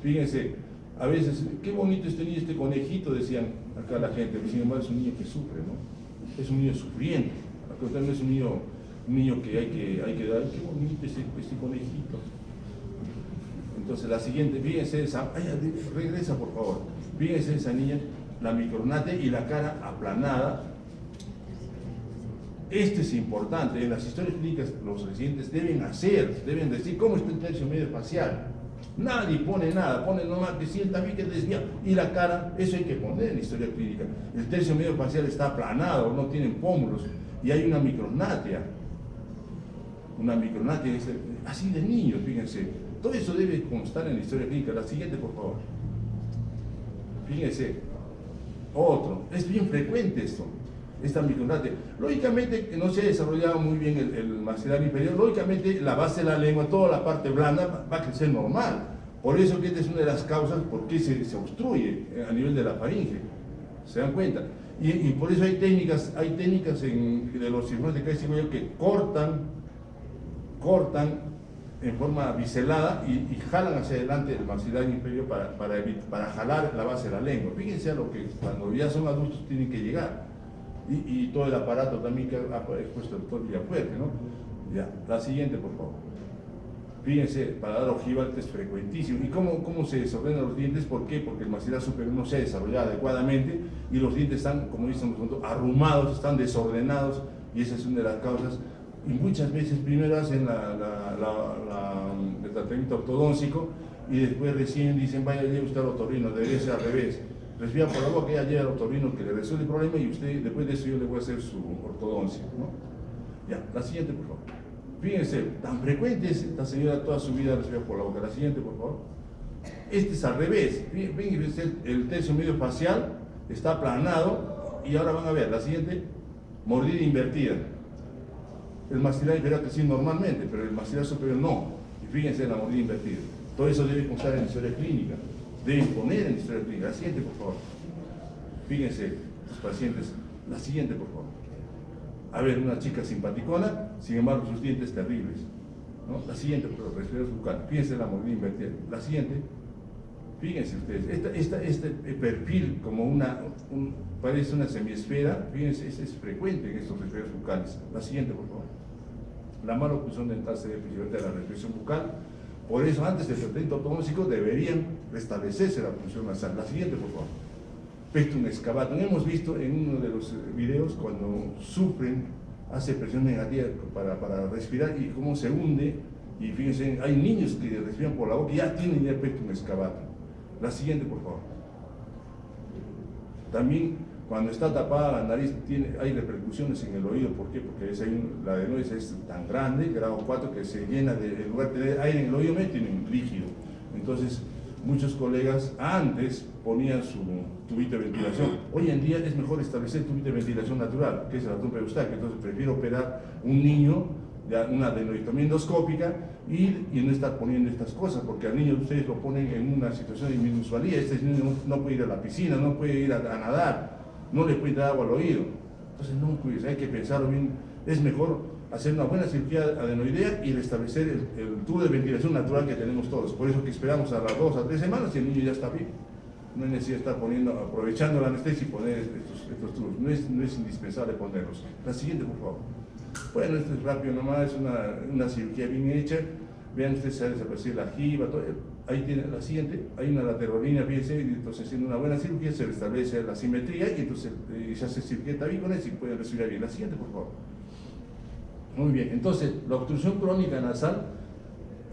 Fíjense, a veces, qué bonito este niño, este conejito, decían acá la gente. Sin embargo, es un niño que sufre, ¿no? Es un niño sufriente. Acá también es un niño que hay que dar, qué bonito este conejito. Entonces la siguiente, fíjense esa, regresa por favor, fíjense esa niña, la micronatia y la cara aplanada. Esto es importante, en las historias clínicas los residentes deben decir cómo está el tercio medio facial. Nadie pone nada, pone nomás que si el tabique desvía y la cara, eso hay que poner en la historia clínica. El tercio medio facial está aplanado, no tienen pómulos y hay una micronatia. Una micronatia, así de niños, fíjense. Todo eso debe constar en la historia clínica. La siguiente, por favor. Fíjense. Otro. Es bien frecuente esto, esta micronatia. Lógicamente, no se ha desarrollado muy bien el maxilar inferior. Lógicamente, la base de la lengua, toda la parte blanda, va a crecer normal. Por eso que esta es una de las causas por qué se obstruye a nivel de la faringe. ¿Se dan cuenta? Y por eso hay técnicas de los cirujanos de cabeza que cortan en forma biselada y jalan hacia adelante el maxilar inferior para jalar la base de la lengua. Fíjense a lo que cuando ya son adultos tienen que llegar. Y todo el aparato también que ha expuesto el doctor Villafuerte, ¿no? Ya, la siguiente, por favor. Fíjense, para dar ojiva es frecuentísimo. ¿Y cómo se desordenan los dientes? ¿Por qué? Porque el maxilar superior no se ha desarrollado adecuadamente y los dientes están, como dicen nosotros, arrumados, están desordenados y esa es una de las causas. Y muchas veces primero hacen el tratamiento ortodóntico y después recién dicen vaya, lleve usted al otorrino, debería ser al revés. Respira por la boca, ya lleva al otorrino que le resuelve el problema y usted, después de eso yo le voy a hacer su ortodoncia, ¿no? Ya, la siguiente, por favor. Fíjense, tan frecuente es esta señora toda su vida respira por la boca. La siguiente, por favor. Este es al revés. Fíjense, el tercio medio facial está aplanado y ahora van a ver, la siguiente, mordida invertida. El maxilar inferior que sí normalmente, pero el maxilar superior no. Y fíjense en la mordida invertida. Todo eso debe constar en la historia clínica. Deben poner en la historia clínica. La siguiente, por favor. Fíjense, los pacientes. La siguiente, por favor. A ver, una chica simpaticona, sin embargo sus dientes terribles, ¿no? La siguiente, por favor, respiración bucal. Fíjense en la mordida invertida. La siguiente. Fíjense ustedes, este perfil como parece una semiesfera, fíjense, es frecuente en estos respiraciones bucales. La siguiente, por favor. La mala oclusión dental se debe principalmente a la respiración bucal, por eso antes del tratamiento ortodóntico deberían restablecerse la función nasal. La siguiente, por favor. pectum excavatum. Hemos visto en uno de los videos cuando sufren, hace presión negativa para respirar y cómo se hunde. Y fíjense, hay niños que respiran por la boca y ya tienen ya pectum excavatum. La siguiente, por favor. También, cuando está tapada la nariz, hay repercusiones en el oído. ¿Por qué? Porque la adenoides es tan grande, grado 4, que se llena en lugar de tener aire en el oído, tienen líquido. Entonces, muchos colegas antes ponían su tubito de ventilación. Hoy en día es mejor establecer tubito de ventilación natural, que es la trompa eustaquia. Entonces, prefiero operar un niño de una adenoidectomía endoscópica y no estar poniendo estas cosas, porque al niño ustedes lo ponen en una situación de minusvalía. Este niño no puede ir a la piscina, no puede ir a nadar, no le puede dar agua al oído. Entonces, no, pues, hay que pensarlo bien. Es mejor hacer una buena cirugía adenoidea y restablecer el tubo de ventilación natural que tenemos todos. Por eso que esperamos a las 2 a 3 semanas y el niño ya está bien. No hay necesidad de estar aprovechando la anestesia y poner estos tubos. No es indispensable ponerlos. La siguiente, por favor. Bueno, esto es rápido nomás, es una cirugía bien hecha. Vean ustedes, se ha desaparecido la jiba, todo. Ahí tiene la siguiente, hay una lateralina, fíjense, y entonces haciendo una buena cirugía se restablece la simetría y entonces se hace cirugía tabicones y pueden respirar bien. La siguiente, por favor. Muy bien, entonces la obstrucción crónica nasal,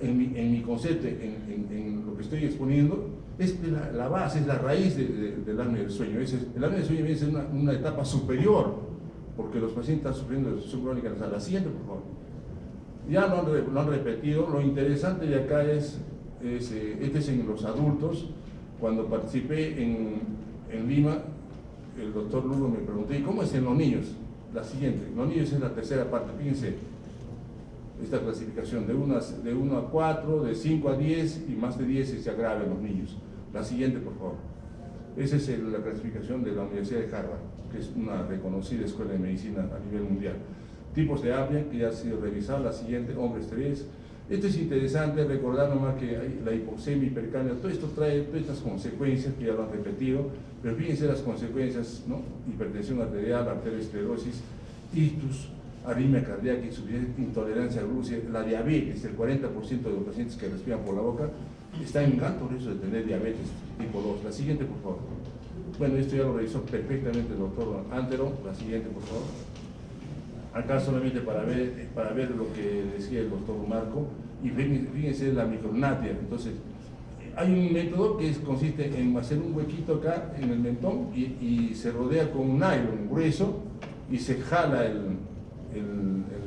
en mi concepto, en lo que estoy exponiendo, es la base, es la raíz del apnea del sueño. El apnea del sueño viene a ser una etapa superior, porque los pacientes están sufriendo de obstrucción crónica nasal. La siguiente, por favor. Ya lo han repetido. Lo interesante de acá este es en los adultos. Cuando participé en Lima, el doctor Lugo me preguntó, ¿y cómo es en los niños? La siguiente, los niños es la tercera parte. Fíjense, esta clasificación de 1 a 4, de 5 a 10 y más de 10 se agrava en los niños. La siguiente, por favor. Esa es la clasificación de la Universidad de Harvard, que es una reconocida escuela de medicina a nivel mundial. Tipos de apnea que ya ha sido revisado. La siguiente, hombres 3. Esto es interesante, recordar nomás que hay la hipoxemia hipercambia, todo esto trae todas estas consecuencias que ya lo han repetido, pero fíjense las consecuencias, ¿no? Hipertensión arterial, arteriosclerosis, ictus, arritmia cardíaca, insuficiencia, intolerancia a glucosa, la diabetes. El 40% de los pacientes que respiran por la boca está en alto riesgo de tener diabetes tipo 2. La siguiente, por favor. Bueno, esto ya lo revisó perfectamente el doctor Antero. La siguiente, por favor. Acá solamente para ver lo que decía el doctor Marco, y fíjense la micronatia. Entonces, hay un método que consiste en hacer un huequito acá en el mentón y se rodea con un nylon grueso y se jala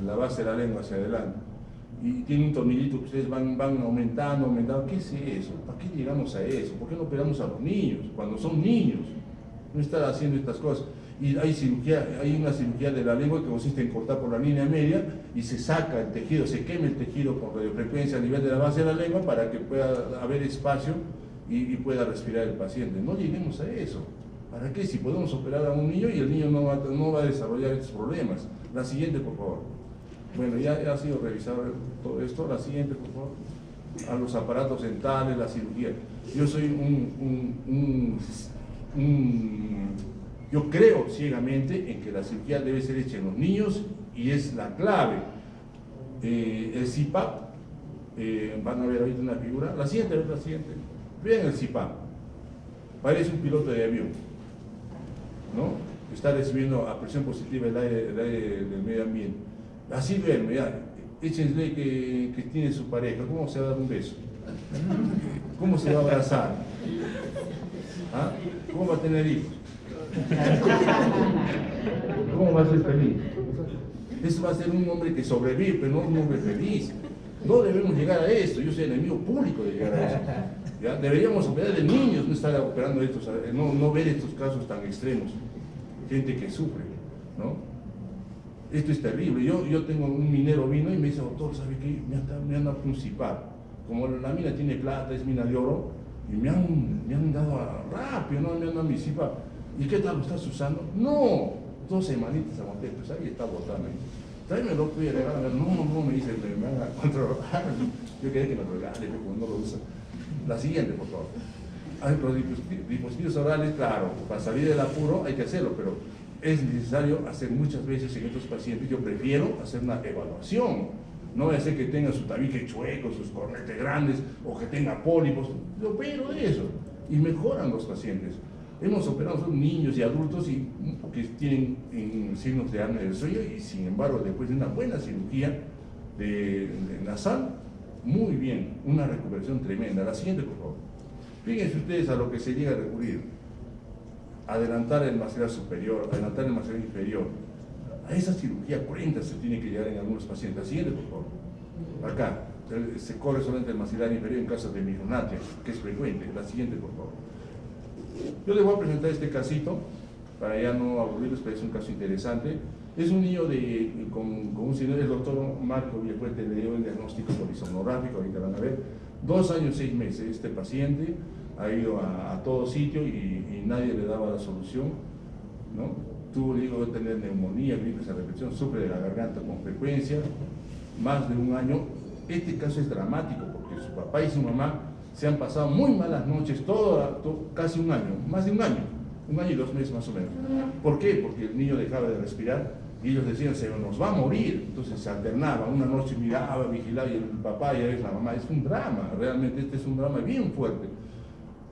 la base de la lengua hacia adelante. Y tiene un tornillito que ustedes van aumentando. ¿Qué es eso? ¿Para qué llegamos a eso? ¿Por qué no operamos a los niños? Cuando son niños, no estar haciendo estas cosas. Y hay una cirugía de la lengua que consiste en cortar por la línea media y se saca el tejido, se quema el tejido con radiofrecuencia a nivel de la base de la lengua para que pueda haber espacio y pueda respirar el paciente. No lleguemos a eso. ¿Para qué? Si podemos operar a un niño y el niño no va a desarrollar estos problemas. La siguiente, por favor. Bueno, ya ha sido revisado todo esto. La siguiente, por favor. A los aparatos dentales, la cirugía. Yo soy yo creo ciegamente en que la cirugía debe ser hecha en los niños y es la clave. El CPAP, van a ver ahorita una figura. La siguiente. Vean el CPAP. Parece un piloto de avión, ¿no? Está recibiendo a presión positiva el aire del medio ambiente. Así duerme, ya. Échenle que tiene su pareja. ¿Cómo se va a dar un beso? ¿Cómo se va a abrazar? ¿Ah? ¿Cómo va a tener hijos? ¿Cómo va a ser feliz? Eso va a ser un hombre que sobrevive, pero no un hombre feliz. No debemos llegar a esto. Yo soy enemigo público de llegar a eso. ¿Ya? Deberíamos operar de niños, no estar operando estos, no ver estos casos tan extremos. Gente que sufre, ¿no? Esto es terrible. Yo tengo un minero vino y me dice, doctor, ¿sabe qué? Me han dado un CPAP. Como la mina tiene plata, es mina de oro, y me han dado rápido, ¿no? Me han dado mi CPAP. ¿Y qué tal lo estás usando? No, 2 semanitas aguanté, pues ahí está botando. Tráemelo, voy a regalar. No, me dice, me van a controlar. Yo quería que me regale, pero no lo usa. La siguiente, por favor. Los dispositivos orales, claro, para salir del apuro hay que hacerlo, pero es necesario hacer muchas veces en estos pacientes. Yo prefiero hacer una evaluación. No voy a hacer que tenga su tabique chueco, sus cornetes grandes, o que tenga pólipos. Yo opero de eso. Y mejoran los pacientes. Hemos operado son niños y adultos que tienen signos de apnea del sueño y sin embargo después de una buena cirugía de nasal, muy bien, una recuperación tremenda. La siguiente, por favor. Fíjense ustedes a lo que se llega a recurrir. Adelantar el maxilar superior, adelantar el maxilar inferior. A esa cirugía cruenta se tiene que llegar en algunos pacientes. La siguiente, por favor. Acá, se corre solamente el maxilar inferior en caso de mironatia, que es frecuente. La siguiente, por favor. Yo les voy a presentar este casito, para ya no aburrirles, pero es un caso interesante. Es un niño con un señor, el doctor Marco Villafuerte le dio el diagnóstico polisomnográfico, ahorita van a ver, 2 años 6 meses. Este paciente ha ido a todo sitio y nadie le daba la solución, ¿no? Tuvo el hijo de tener neumonía, gripes a repetición, sufre de la garganta con frecuencia, más de 1 año. Este caso es dramático porque su papá y su mamá se han pasado muy malas noches, casi 1 año, más de 1 año, 1 año y 2 meses más o menos. ¿Por qué? Porque el niño dejaba de respirar y ellos decían, se nos va a morir. Entonces se alternaba, una noche miraba, vigilaba y el papá y a veces la mamá. Es un drama, realmente este es un drama bien fuerte.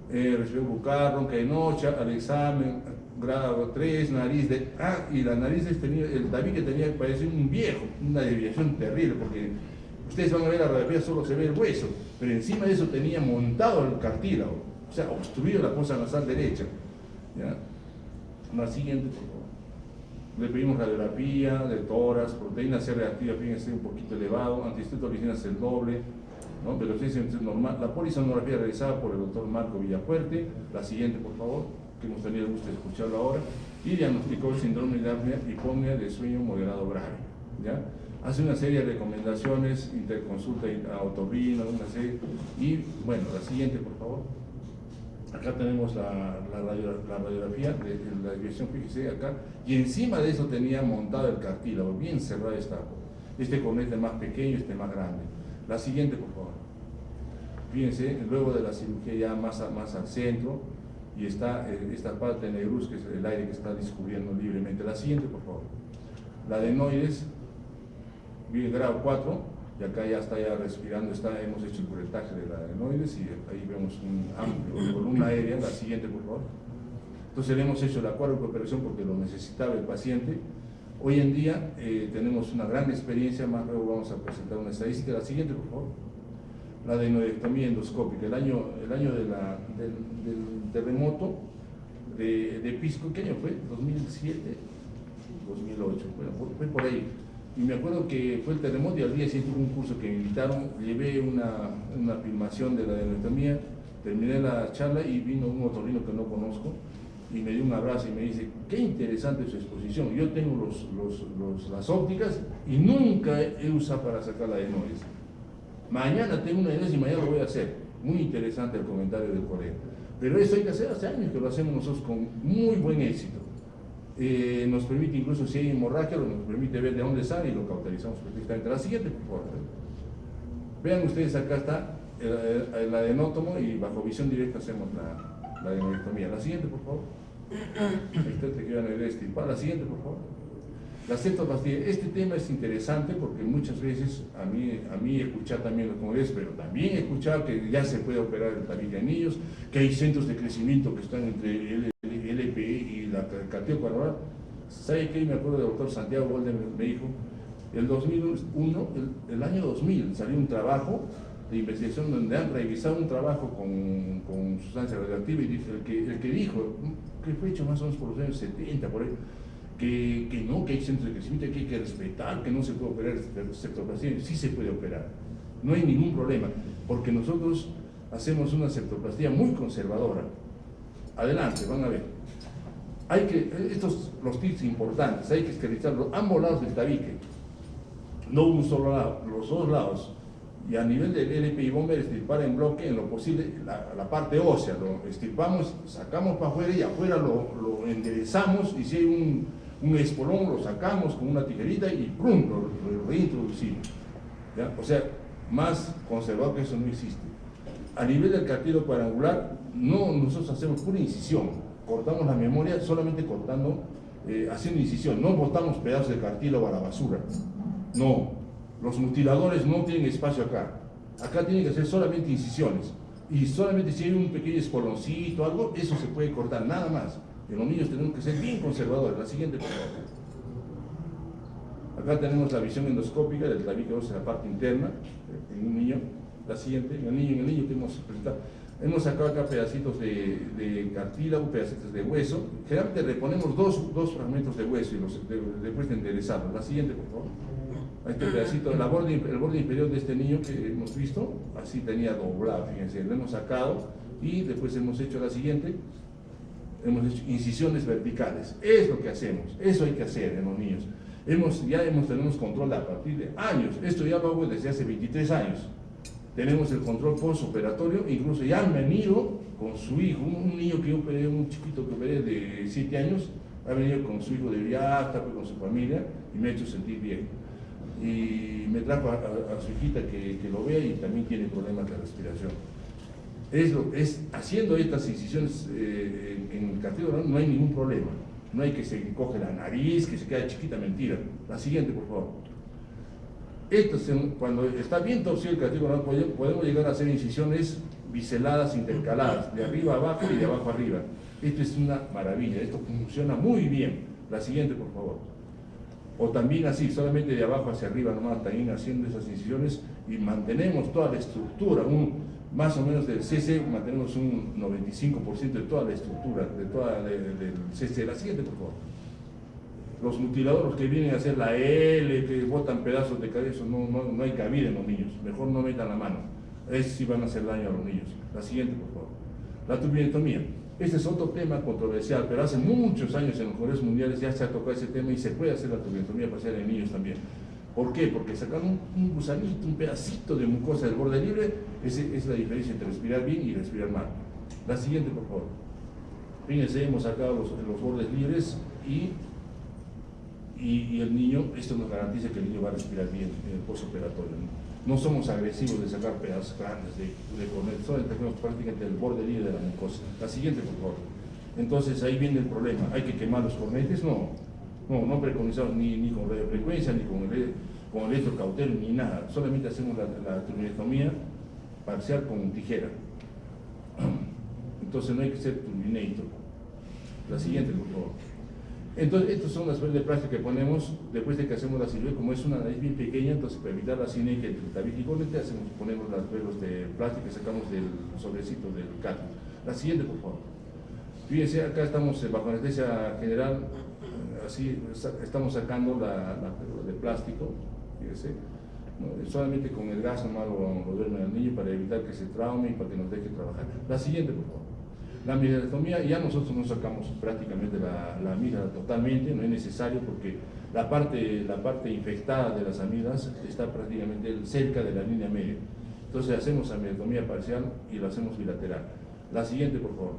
Recibió bucal, ronca de noche, al examen, grado 3, nariz de... y la nariz el tabique tenía que parecer un viejo, una desviación terrible, porque ustedes van a ver la radiografía, solo se ve el hueso, pero encima de eso tenía montado el cartílago, o sea, obstruido la fosa nasal derecha. ¿Ya? La siguiente, por favor. Le pedimos radiografía de tórax, proteína C reactiva, fíjense, un poquito elevado, antihistotoxicinas el doble, ¿no? Pero es normal. La polisomnografía realizada por el doctor Marco Villafuerte. La siguiente, por favor, que hemos tenido el gusto de escucharlo ahora. Y diagnosticó el síndrome de apnea hipopnea de sueño moderado grave. ¿Ya? Hace una serie de recomendaciones, interconsulta a otorrino, una serie. Y bueno, la siguiente, por favor. Acá tenemos la radiografía de la desviación, fíjese acá, y encima de eso tenía montado el cartílago, bien cerrado este cornete más pequeño, este más grande. La siguiente, por favor. Fíjense, luego de la cirugía ya más al centro, y está esta parte negruz, que es el aire que está descubriendo libremente. La siguiente, por favor. La adenoides, bien grado 4, y acá ya está respirando, hemos hecho el curetaje de la adenoides, y ahí vemos un amplio columna aérea. La siguiente, por favor. Entonces le hemos hecho la cuádruple operación porque lo necesitaba el paciente. Hoy en día tenemos una gran experiencia, más luego vamos a presentar una estadística. La siguiente, por favor. La adenoidectomía endoscópica. El año del terremoto de Pisco, ¿qué año fue? ¿2007? 2008, bueno, fue por ahí. Y me acuerdo que fue el terremoto y al día siguiente hubo un curso que me invitaron, llevé una filmación de la adenoidectomía, terminé la charla y vino un otorrino que no conozco y me dio un abrazo y me dice, qué interesante su exposición. Yo tengo las ópticas y nunca he usado para sacar la adenoides. Mañana tengo una adenoides y mañana lo voy a hacer. Muy interesante el comentario del colega. Pero eso hay que hacer hace años que lo hacemos nosotros con muy buen éxito. Nos permite, incluso si hay hemorragia, nos permite ver de dónde sale y lo cauterizamos perfectamente. La siguiente, por favor. Vean ustedes, acá está el adenótomo y bajo visión directa hacemos la adenoidectomía. La siguiente, por favor. Te quedan el extirpar. La siguiente, por favor. La septoplastia. Este tema es interesante porque muchas veces a mí he escuchado también los congresos, pero también he escuchado que ya se puede operar el tabique en niños, que hay centros de crecimiento que están entre el LPI y la cartílago coronal. ¿Sabe qué? Me acuerdo del doctor Santiago Golden, me dijo, el año 2000 salió un trabajo de investigación donde han revisado un trabajo con sustancia radioactiva y el que dijo, que fue hecho más o menos por los años 70, por ahí, que no, que hay centros de crecimiento, que hay que respetar, que no se puede operar septoplastia. Sí se puede operar, no hay ningún problema, porque nosotros hacemos una septoplastia muy conservadora. Adelante, van a ver. Los tips importantes, hay que esterilizar ambos lados del tabique, no un solo lado, los dos lados. Y a nivel del LPI bomber, estirpar en bloque, en lo posible, la parte ósea, lo estirpamos, sacamos para afuera y afuera lo enderezamos, y si hay un espolón, lo sacamos con una tijerita y ¡prum!, lo reintroducimos. ¿Ya? O sea, más conservado que eso no existe. A nivel del cartílago cuadrangular, nosotros hacemos pura incisión, cortamos la memoria solamente cortando, haciendo incisión, no botamos pedazos de cartílago a la basura, no. Los mutiladores no tienen espacio acá. Acá tienen que hacer solamente incisiones. Y solamente si hay un pequeño espoloncito o algo, eso se puede cortar, nada más. En los niños tenemos que ser bien conservadores. La siguiente, por favor. Acá tenemos la visión endoscópica del tabique óseo en la parte interna, en un niño. La siguiente, en el niño que hemos presentado. Hemos sacado acá pedacitos de cartílago, pedacitos de hueso. Generalmente reponemos dos fragmentos de hueso y después de enderezarlos. La siguiente, por favor. Este pedacito, el borde inferior de este niño que hemos visto, así tenía doblado, fíjense, lo hemos sacado y después hemos hecho la siguiente, hemos hecho incisiones verticales. Es lo que hacemos, eso hay que hacer en los niños. Tenemos control a partir de años, esto ya lo hago desde hace 23 años. Tenemos el control postoperatorio, incluso ya han venido con su hijo, un niño que yo operé, un chiquito que operé de 7 años, ha venido con su hijo de viaje, con su familia y me ha hecho sentir bien. Y me trajo a su hijita que lo vea y también tiene problemas de respiración. Haciendo estas incisiones en el cartílago no hay ningún problema. No hay que se coge la nariz, que se queda chiquita, mentira. La siguiente, por favor. Cuando está bien torcido el cartílago podemos llegar a hacer incisiones biseladas intercaladas, de arriba a abajo y de abajo a arriba. Esto es una maravilla, esto funciona muy bien. La siguiente, por favor. O también así, solamente de abajo hacia arriba nomás, también haciendo esas incisiones y mantenemos toda la estructura, más o menos del CC, mantenemos un 95% de toda la estructura, del CC. La siguiente, por favor. Los mutiladores que vienen a hacer la L, que botan pedazos de cabeza, no hay cabida en los niños, mejor no metan la mano, es si van a hacer daño a los niños. La siguiente, por favor. La turbinectomía. Este es otro tema controversial, pero hace muchos años en los congresos mundiales ya se ha tocado ese tema y se puede hacer la turbinectomía parcial en niños también. ¿Por qué? Porque sacan un gusanito, un pedacito de mucosa del borde libre, esa es la diferencia entre respirar bien y respirar mal. La siguiente, por favor. Fíjense, hemos sacado los bordes libres y el niño, esto nos garantiza que el niño va a respirar bien en el postoperatorio. No somos agresivos de sacar pedazos grandes de cornet, solo tenemos prácticamente el borde libre de la mucosa. La siguiente, por favor. Entonces ahí viene el problema. ¿Hay que quemar los cornetes? No preconizamos ni con radiofrecuencia, ni con electrocautero, ni nada. Solamente hacemos la turbinectomía parcial con tijera. Entonces no hay que ser turbinator. La siguiente, por favor. Entonces, estas son las velas de plástico que ponemos después de que hacemos la cirugía. Como es una nariz bien pequeña, entonces para evitar la sinergia entre el tabique y cornete, ponemos las velas de plástico que sacamos del sobrecito del cáteter. La siguiente, por favor. Fíjense, acá estamos bajo anestesia general, así estamos sacando la de plástico, fíjense, ¿no? Solamente con el gas nomás lo duermen al niño para evitar que se traume y para que nos deje trabajar. La siguiente, por favor. La amidalectomía, ya nosotros no sacamos prácticamente la amígdala totalmente, no es necesario porque la parte infectada de las amígdalas está prácticamente cerca de la línea media. Entonces hacemos amidalectomía parcial y lo hacemos bilateral. La siguiente, por favor.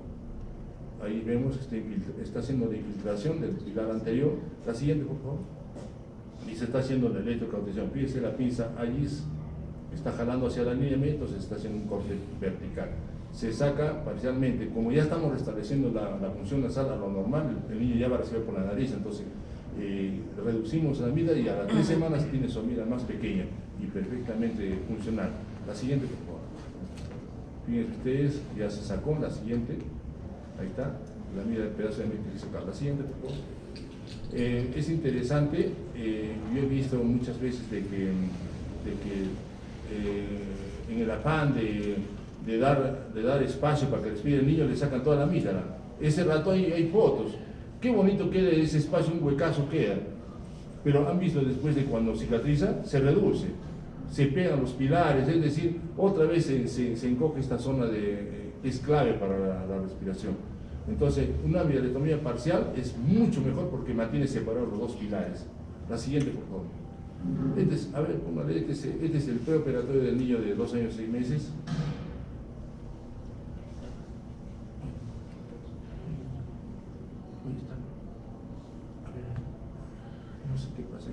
Ahí vemos que está haciendo la infiltración del pilar anterior. La siguiente, por favor. Y se está haciendo la electrocautación. Fíjese la pinza allí, está jalando hacia la línea media, entonces está haciendo un corte vertical. Se saca parcialmente, como ya estamos restableciendo la función nasal a lo normal, el niño ya va a recibir por la nariz, entonces reducimos la amígdala y a las 3 semanas tiene su amígdala más pequeña y perfectamente funcional. La siguiente, por favor. Fíjense ustedes, ya se sacó. La siguiente, ahí está, la amígdala del pedazo de amígdala que se saca. La siguiente, por favor. Es interesante, yo he visto muchas veces de que en el afán de dar espacio para que respire el niño, le sacan toda la amígdala. Ese rato hay fotos. Qué bonito queda ese espacio, un huecazo queda. Pero han visto después de cuando cicatriza, se reduce. Se pegan los pilares, es decir, otra vez se encoge esta zona que es clave para la respiración. Entonces, una amidalectomía parcial es mucho mejor porque mantiene separados los dos pilares. La siguiente, por favor. A ver, póngale, este es el preoperatorio del niño de 2 años y 6 meses. No sé qué pasa.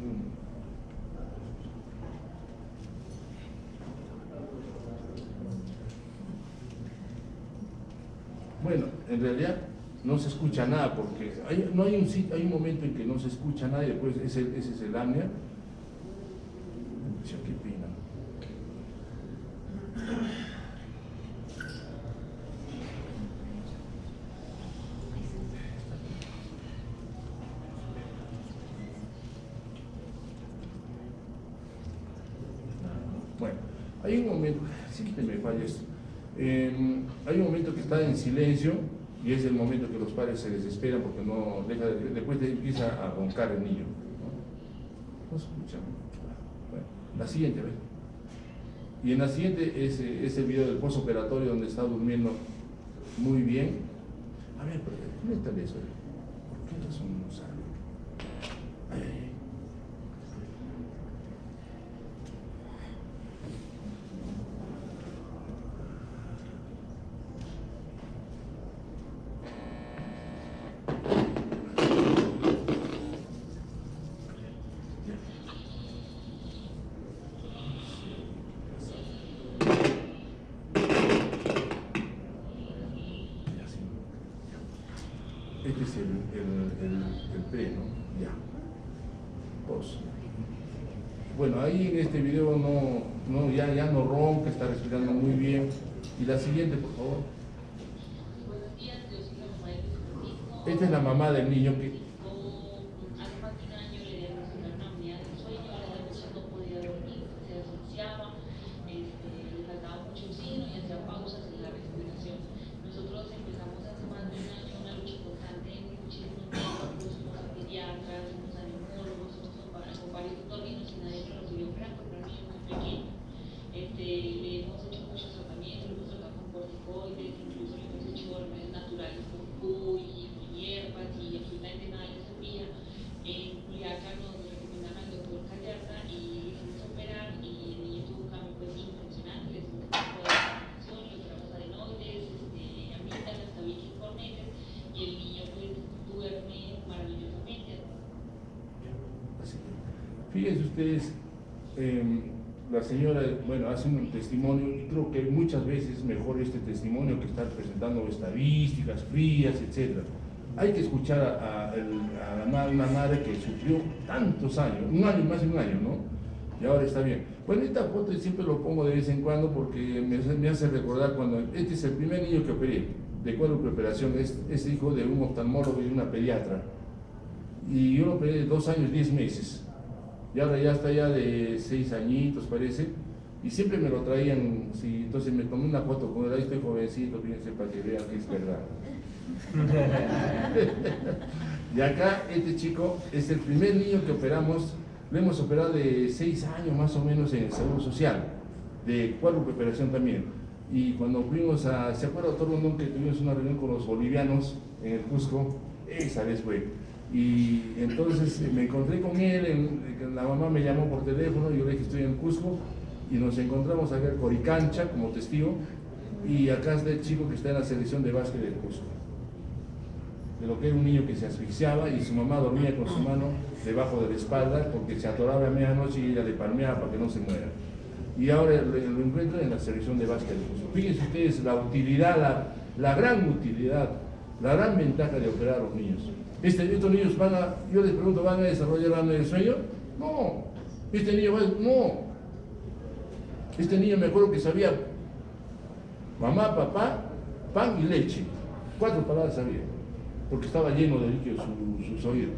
Bueno, en realidad no se escucha nada porque hay un momento en que no se escucha nada y después ese es el apnea. Qué pena. Hay un momento, siempre me falla esto, hay un momento que está en silencio y es el momento que los padres se desesperan porque no deja después empieza a roncar el niño. No se escucha. Bueno, la siguiente, a ver. Y en la siguiente es el video del postoperatorio donde está durmiendo muy bien. A ver, ¿dónde está eso? ¿Por qué razón no sale? Ay, ay, ay. Este es el pre, ¿no? Ya. Post. Bueno, ahí en este video ya no ronca, está respirando muy bien. Y la siguiente, por favor. Esta es la mamá del niño que... Fíjense ustedes, la señora, bueno, hace un testimonio y creo que muchas veces es mejor este testimonio que estar presentando estadísticas frías, etc. Hay que escuchar a una madre que sufrió tantos años, un año, más de un año, ¿no? Y ahora está bien. Bueno, esta foto siempre lo pongo de vez en cuando porque me hace recordar cuando, este es el primer niño que operé, de cuádruple operación, es hijo de un oftalmólogo y una pediatra. Y yo lo operé de 2 años, 10 meses. Y ahora ya está ya de 6 añitos parece, y siempre me lo traían, sí, entonces me tomé una foto con él, ahí estoy jovencito, fíjense para que vean que es verdad. Y acá este chico es el primer niño que operamos, lo hemos operado de 6 años más o menos en el Seguro Social, de cuádruple operación también. Y cuando fuimos ¿se acuerda, doctor Rondón, que tuvimos una reunión con los bolivianos en el Cusco? Esa vez fue. Y entonces me encontré con él, la mamá me llamó por teléfono, yo le dije estoy en Cusco, y nos encontramos acá en Coricancha como testigo, y acá está el chico que está en la selección de básquet del Cusco. De lo que era un niño que se asfixiaba y su mamá dormía con su mano debajo de la espalda porque se atoraba a medianoche y ella le palmeaba para que no se muera. Y ahora lo encuentran en la selección de básquet del Cusco. Fíjense ustedes la utilidad, la gran utilidad, la gran ventaja de operar a los niños. Estos niños yo les pregunto, ¿van a desarrollar el hambre del sueño? No. Este niño no. Este niño me acuerdo que sabía mamá, papá, pan y leche. 4 palabras sabía, porque estaba lleno de líquido sus oídos.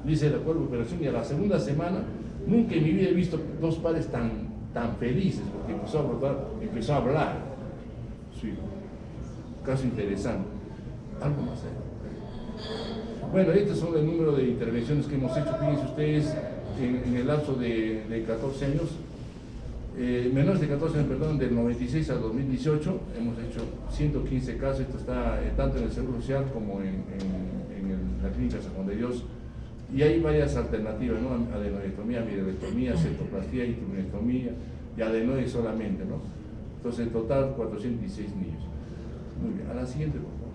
Dice la cuádruple operación y a la segunda semana nunca en mi vida he visto 2 padres tan felices, porque empezó a hablar. Sí. Caso interesante. Algo más allá. Bueno, estos son el número de intervenciones que hemos hecho, fíjense ustedes, en el lapso de 14 años, menores de 14 años, perdón, del 96 al 2018, hemos hecho 115 casos, esto está tanto en el Seguro Social como en la Clínica San Juan de Dios, y hay varias alternativas, ¿no? Adenoidectomía, mirelectomía, septoplastía, instrumenectomía, y adenoide solamente, ¿no? Entonces, en total, 406 niños. Muy bien, a la siguiente, por favor.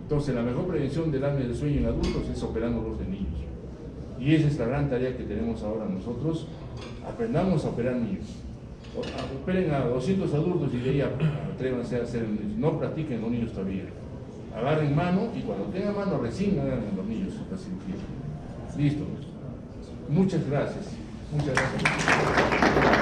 Entonces, la mejor prevención del apnea del sueño en adultos es operándolos de niños. Y esa es la gran tarea que tenemos ahora nosotros. Aprendamos a operar niños. Operen a 200 adultos y de ahí atrévanse a hacer niños. No practiquen los niños todavía. Agarren mano y cuando tengan mano recién hagan los niños la cirugía. Listo. Muchas gracias. Muchas gracias.